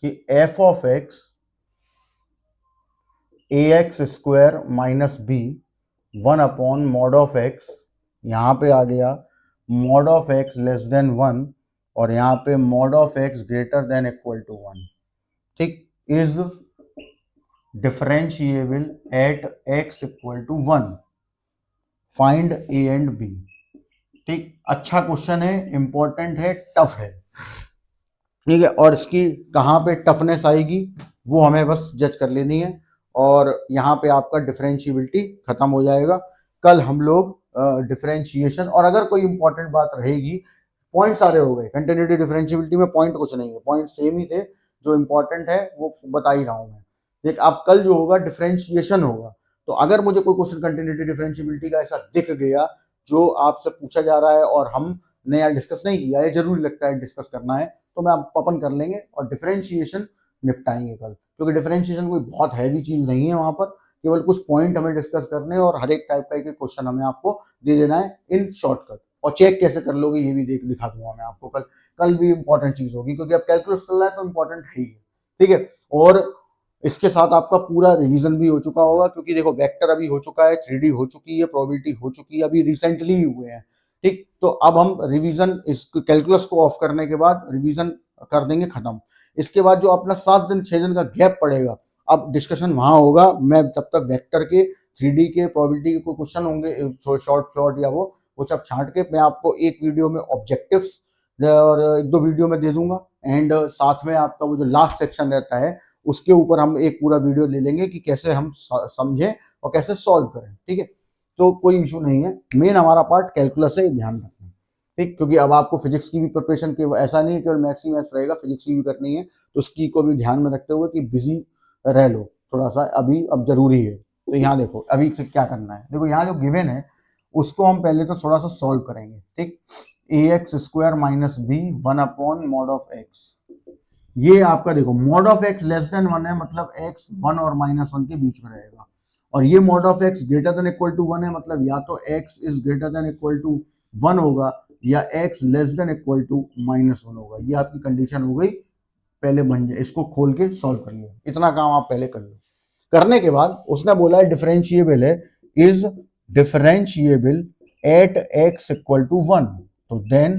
कि f of x a x square minus b 1 mod of x, यहाँ पे आ गया mod of x less than 1 और यहाँ पे mod of x greater than equal to 1, ठीक, is differentiable at x equal to 1, find a and b, ठीक। अच्छा क्वेश्चन है, इंपॉर्टेंट है, टफ है, ठीक है। और इसकी कहाँ पे टफनेस आएगी वो हमें बस जज कर लेनी है, और यहाँ पे आपका डिफरेंशिएबिलिटी खत्म हो जाएगा। कल हम लोग डिफरेंशिएशन, और अगर कोई इंपॉर्टेंट बात रहेगी, पॉइंट सारे हो गए, कंटिन्यूटी डिफरेंशिएबिलिटी में पॉइंट कुछ नहीं है, पॉइंट सेम ही थे, जो इंपॉर्टेंट है वो बता ही रहा हूँ मैं। देख अब कल जो होगा डिफरेंशिएशन होगा, तो अगर मुझे कोई क्वेश्चन कंटिन्यूटी डिफरेंशिएबिलिटी का ऐसा दिख गया जो आपसे पूछा जा रहा है और हमने यार डिस्कस नहीं किया है, जरूरी लगता है डिस्कस करना है, तो मैं अपन कर लेंगे और डिफरेंशिएशन निपटाएंगे कल, क्योंकि डिफरेंशिएशन कोई बहुत हैवी चीज नहीं है वहां पर, केवल कुछ पॉइंट हमें डिस्कस करने हैं और हर एक टाइप का एक क्वेश्चन हमें आपको दे देना है इन शॉर्टकट। और चेक कैसे कर लोगे ये भी दिखा दूंगा मैं आपको कल। कल भी इंपॉर्टेंट चीज होगी क्योंकि अब कैलकुलस चल रहा है तो इंपॉर्टेंट है ही, ठीक है। और इसके साथ आपका पूरा रिवीजन भी हो चुका होगा क्योंकि देखो वेक्टर अभी हो चुका है, 3D हो चुकी है, प्रोबेबिलिटी हो चुकी है, अभी रिसेंटली ही हुए हैं, ठीक। तो अब हम रिवीजन इस कैलकुलस को ऑफ करने के बाद रिवीजन कर देंगे खत्म। इसके बाद जो अपना 7 दिन 6 दिन का गैप पड़ेगा, अब डिस्कशन वहां होगा। मैं तब तक वेक्टर के 3D के प्रोबेबिलिटी के क्वेश्चन होंगे शॉर्ट या वो सब छांट के मैं आपको एक वीडियो में ऑब्जेक्टिव्स और 1-2 वीडियो में दे दूंगा। एंड साथ में आपका वो जो लास्ट सेक्शन रहता है उसके ऊपर हम एक पूरा वीडियो ले लेंगे कि कैसे हम समझें और कैसे सॉल्व करें, ठीक है। तो कोई इशू नहीं है, मेन हमारा पार्ट कैलकुलस है, ध्यान रखना, ठीक। क्योंकि अब आपको फिजिक्स की भी प्रिपरेशन के ऐसा नहीं है केवल मैथ्स ही मैथ्स रहेगा, फिजिक्स की भी करनी है, तो उसकी को भी ध्यान में रखते हुए कि बिजी रह लो थोड़ा सा अभी, अब जरूरी है। तो यहाँ देखो अभी से क्या करना है, देखो यहाँ जो गिवन है उसको हम पहले तो थोड़ा सा सॉल्व करेंगे, ठीक। ax square minus b 1 mod of x, ये आपका देखो mod of x less than 1 है, मतलब x 1 और -1 के बीच में रहेगा। और ये mod of x greater than equal to 1 है, मतलब या तो x is greater than equal to 1 होगा या x less than equal to -1 होगा। ये आपकी कंडीशन हो गई, पहले बन जाए, इसको खोल के सॉल्व कर लो, इतना काम आप पहले कर लो। करने के बाद उसने बोला है डिफरेंशिएबल है, is differentiable at x equal to 1, तो then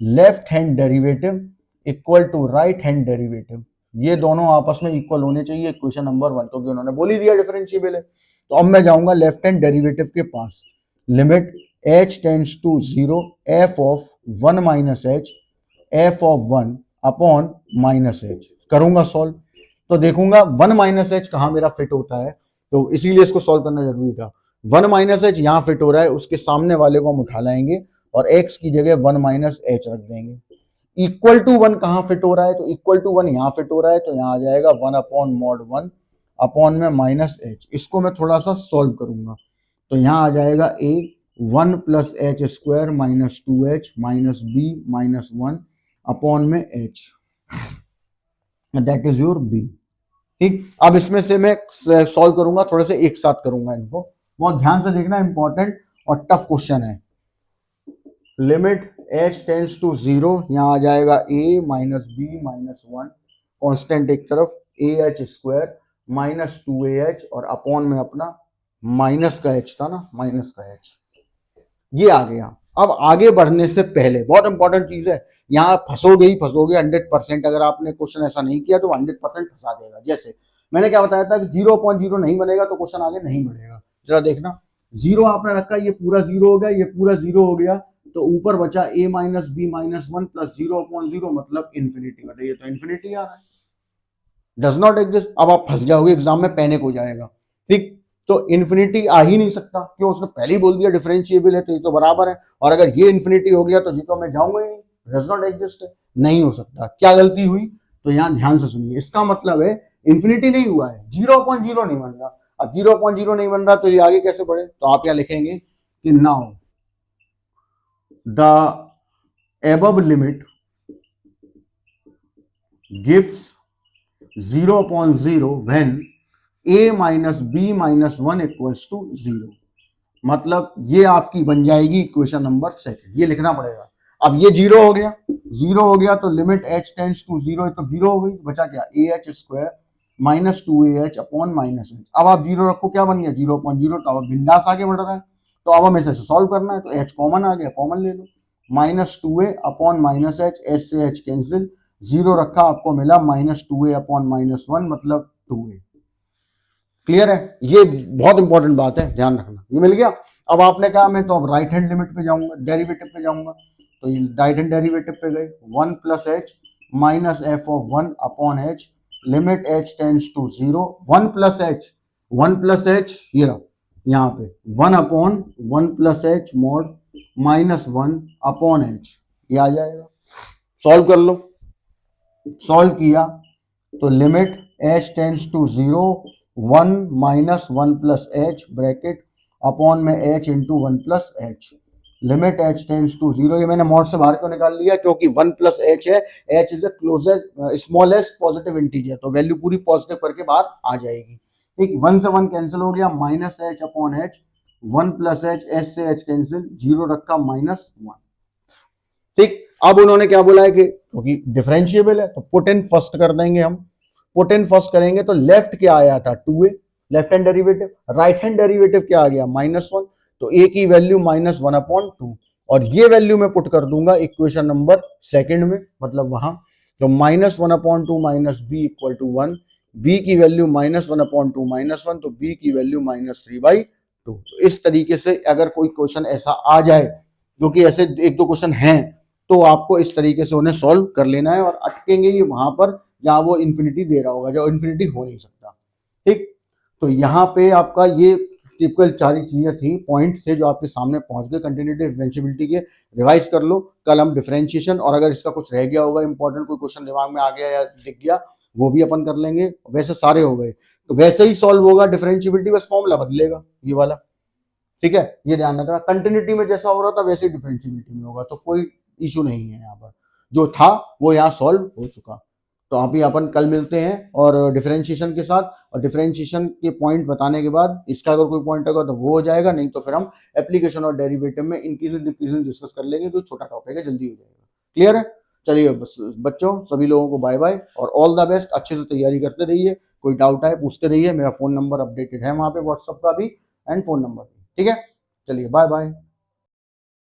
left hand derivative equal to right hand derivative, ये दोनों आपस में इक्वल होने चाहिए इक्वेशन नंबर 1, क्योंकि उन्होंने बोल ही दिया डिफरेंशिएबल है। तो अब मैं जाऊंगा लेफ्ट हैंड डेरिवेटिव के पास, limit h tends to 0 f of 1 minus h f of 1 upon minus h, करूंगा सॉल्व। तो देखूंगा 1 माइनस h कहाँ मेरा फिट होता है, तो इसीलिए इसको सॉल्व करना जरूरी था। 1 माइनस h यहाँ फिट हो रहा है, उसके सामने वाले को हम उठा लाएंगे और x की जगह 1 माइनस h रख देंगे। इक्वल टू 1 कहाँ फिट हो रहा है, तो इक्वल टू 1 यहाँ फिट हो रहा है, तो यहाँ आ जाएगा 1 अपॉन मॉड 1 अपॉन में माइनस h। इसको मैं थोड़ा सा सॉल्व करूंगा, तो यहाँ आ जाएगा a 1 plus H square minus 2h minus b minus 1 upon में h, that is your b, ठीक। अब इसमें से मैं सॉल्व करूंगा, थोड़े से एक साथ करूंगा इनको, बहुत ध्यान से देखना, इंपॉर्टेंट और टफ क्वेश्चन है। लिमिट h टेंड्स टू 0, यहाँ आ जाएगा a minus b minus 1, constant एक तरफ ah स्क्वायर माइनस 2ah और अपॉन में अपना माइनस का h था ना, माइनस का h, ये आ गया। अब आगे बढ़ने से पहले बहुत इंपॉर्टेंट चीज है, यहाँ फंसोगे ही फंसोगे 100%, अगर आपने क्वेश्चन ऐसा नहीं किया तो 100% फंसा देगा। जैसे मैंने क्या बताया था कि 0.0 नहीं बनेगा तो क्वेश्चन आगे नहीं बढ़ेगा। जरा देखना, 0 आपने रखा, ये पूरा 0 हो गया, ये पूरा 0 हो गया, तो ऊपर बचा a minus b minus 1 plus 0.0 मतलब इन्फिनिटी, मतलब ये तो इन्फिनिटी आ रहा है, डज नॉट एग्जिस्ट। अब आप फंस जाओगे, एग्जाम में पैनिक हो जाएगा, ठीक। तो इन्फिनिटी आ ही नहीं सकता, क्यों, उसने पहले ही बोल दिया डिफरेंशिएबल है, तो ये तो बराबर है। और अगर ये इन्फिनिटी हो गया तो जी तो मैं जाऊंगा ही नहीं, डज नॉट एग्जिस्ट है, नहीं हो सकता। क्या गलती हुई, तो यहाँ ध्यान से सुनिए, इसका मतलब है इन्फिनिटी नहीं हुआ है, 0.0 नहीं बन रहा। अब 0.0 नहीं बन रहा तो ये आगे कैसे बढ़े, तो आप यहाँ लिखेंगे कि now the above limit gives 0.0 when a minus b minus 1 equals to 0, मतलब ये आपकी बन जाएगी इक्वेशन नंबर 2, ये लिखना पड़ेगा। अब ये 0 हो गया, 0 हो गया तो लिमिट h टेंड्स टू 0, तो 0 हो गई, बचा क्या ah square minus 2ah upon minus h। अब आप 0 रखो, क्या बन गया 0.0, तो अब बिंदास आगे बढ़ रहा है। तो अब हमें इसे सॉल्व करना है, तो h कॉमन आ गया, कॉमन ले लो, minus 2a upon minus h, h से h कैंसिल, 0 रखा आपको मिला माइनस 2a अपॉन माइनस 1 मतलब 2a। क्लियर है, ये बहुत इंपॉर्टेंट बात है, ध्यान रखना, ये मिल गया। अब आपने कहा मैं तो अब राइट हैंड लिमिट पे जाऊंगा, डेरिवेटिव पे जाऊंगा, तो ये राइट हैंड डेरिवेटिव पे गए, 1 plus h minus f of 1 upon h, limit H tends to 0, 1 plus h ये रहा यहाँ पे 1 upon 1 plus h mod minus 1 upon h, ये आ जाएगा। सॉल्व कर लो, सॉल्व किया तो limit H tends to 0, 1 minus 1 plus h bracket upon में h into 1 plus h, limit h tends to 0, ये मैंने मॉड से बाहर क्यों निकाल लिया, क्योंकि 1 प्लस h है, h is a closest smallest positive integer, तो वैल्यू पूरी पॉजिटिव करके बाहर आ जाएगी। ठीक, 1 से 1 कैंसिल हो गया, minus H upon H, 1 plus H, H से एच कैंसिल, 0 रखा, -1। ठीक, अब उन्होंने क्या बोला है कि क्योंकि डिफरेंशिएबल है तो पुट इन फर्स्ट कर देंगे हम। पुट इन फर्स्ट करेंगे तो लेफ्ट क्या आया था 2a, left hand derivative, right hand derivative क्या आ गया -1, तो a की वैल्यू -1/2, और ये वैल्यू मैं पुट कर दूंगा इक्वेशन नंबर सेकंड में, मतलब वहां, तो -1/2 minus b equal to 1, b की वैल्यू -1/2 -1, तो बी की वैल्यू -3/2। तो इस तरीके से अगर कोई क्वेश्चन ऐसा आ जाए, जो कि ऐसे एक दो क्वेश्चन हैं, तो आपको इस तरीके से उन्हें सॉल्व कर लेना है, और अटकेंगे ये वहां पर जहां वो इन्फिनिटी दे रहा होगा, जो इन्फिनिटी हो नहीं सकता। ठीक, तो यहाँ पे आपका ये टिपिकल सारी चीजें थी, पॉइंट थे जो आपके सामने पहुंच गए कंटिन्यूटी डिफरेंशियबिलिटी के। रिवाइज कर लो, कल हम डिफरेंशिएशन, और अगर इसका कुछ रह गया होगा इंपॉर्टेंट, कोई क्वेश्चन दिमाग में आ गया या दिख गया, वो भी अपन कर लेंगे। वैसे सारे हो गए, तो वैसे ही सॉल्व होगा डिफरेंशियबिलिटी, बस फॉर्मूला बदलेगा ये वाला। ठीक है, ये ध्यान रखना, कंटिन्यूटी में जैसा हो रहा था वैसे ही डिफरेंशियबिलिटी में होगा, तो कोई इशू नहीं है यहाँ पर, जो था वो यहाँ सॉल्व हो चुका। तो अभी अपन कल मिलते हैं और डिफरेंशिएशन के साथ, और डिफरेंशिएशन के पॉइंट बताने के बाद इसका अगर कोई पॉइंट होगा तो वो हो जाएगा, नहीं तो फिर हम एप्लीकेशन और डेरिवेटिव में इंक्रीजिंग डिक्रीजिंग डिस्कस कर लेंगे, तो छोटा टॉपिक है, जल्दी हो जाएगा। क्लियर है? चलिए बच्चों, सभी लोगों को बाय बाय और ऑल द बेस्ट, अच्छे से तैयारी करते रहिए, कोई डाउट आए पूछते रहिए, मेरा फोन नंबर अपडेटेड है वहां पे, व्हाट्सअप का भी एंड फोन नंबर भी। ठीक है, चलिए बाय बाय।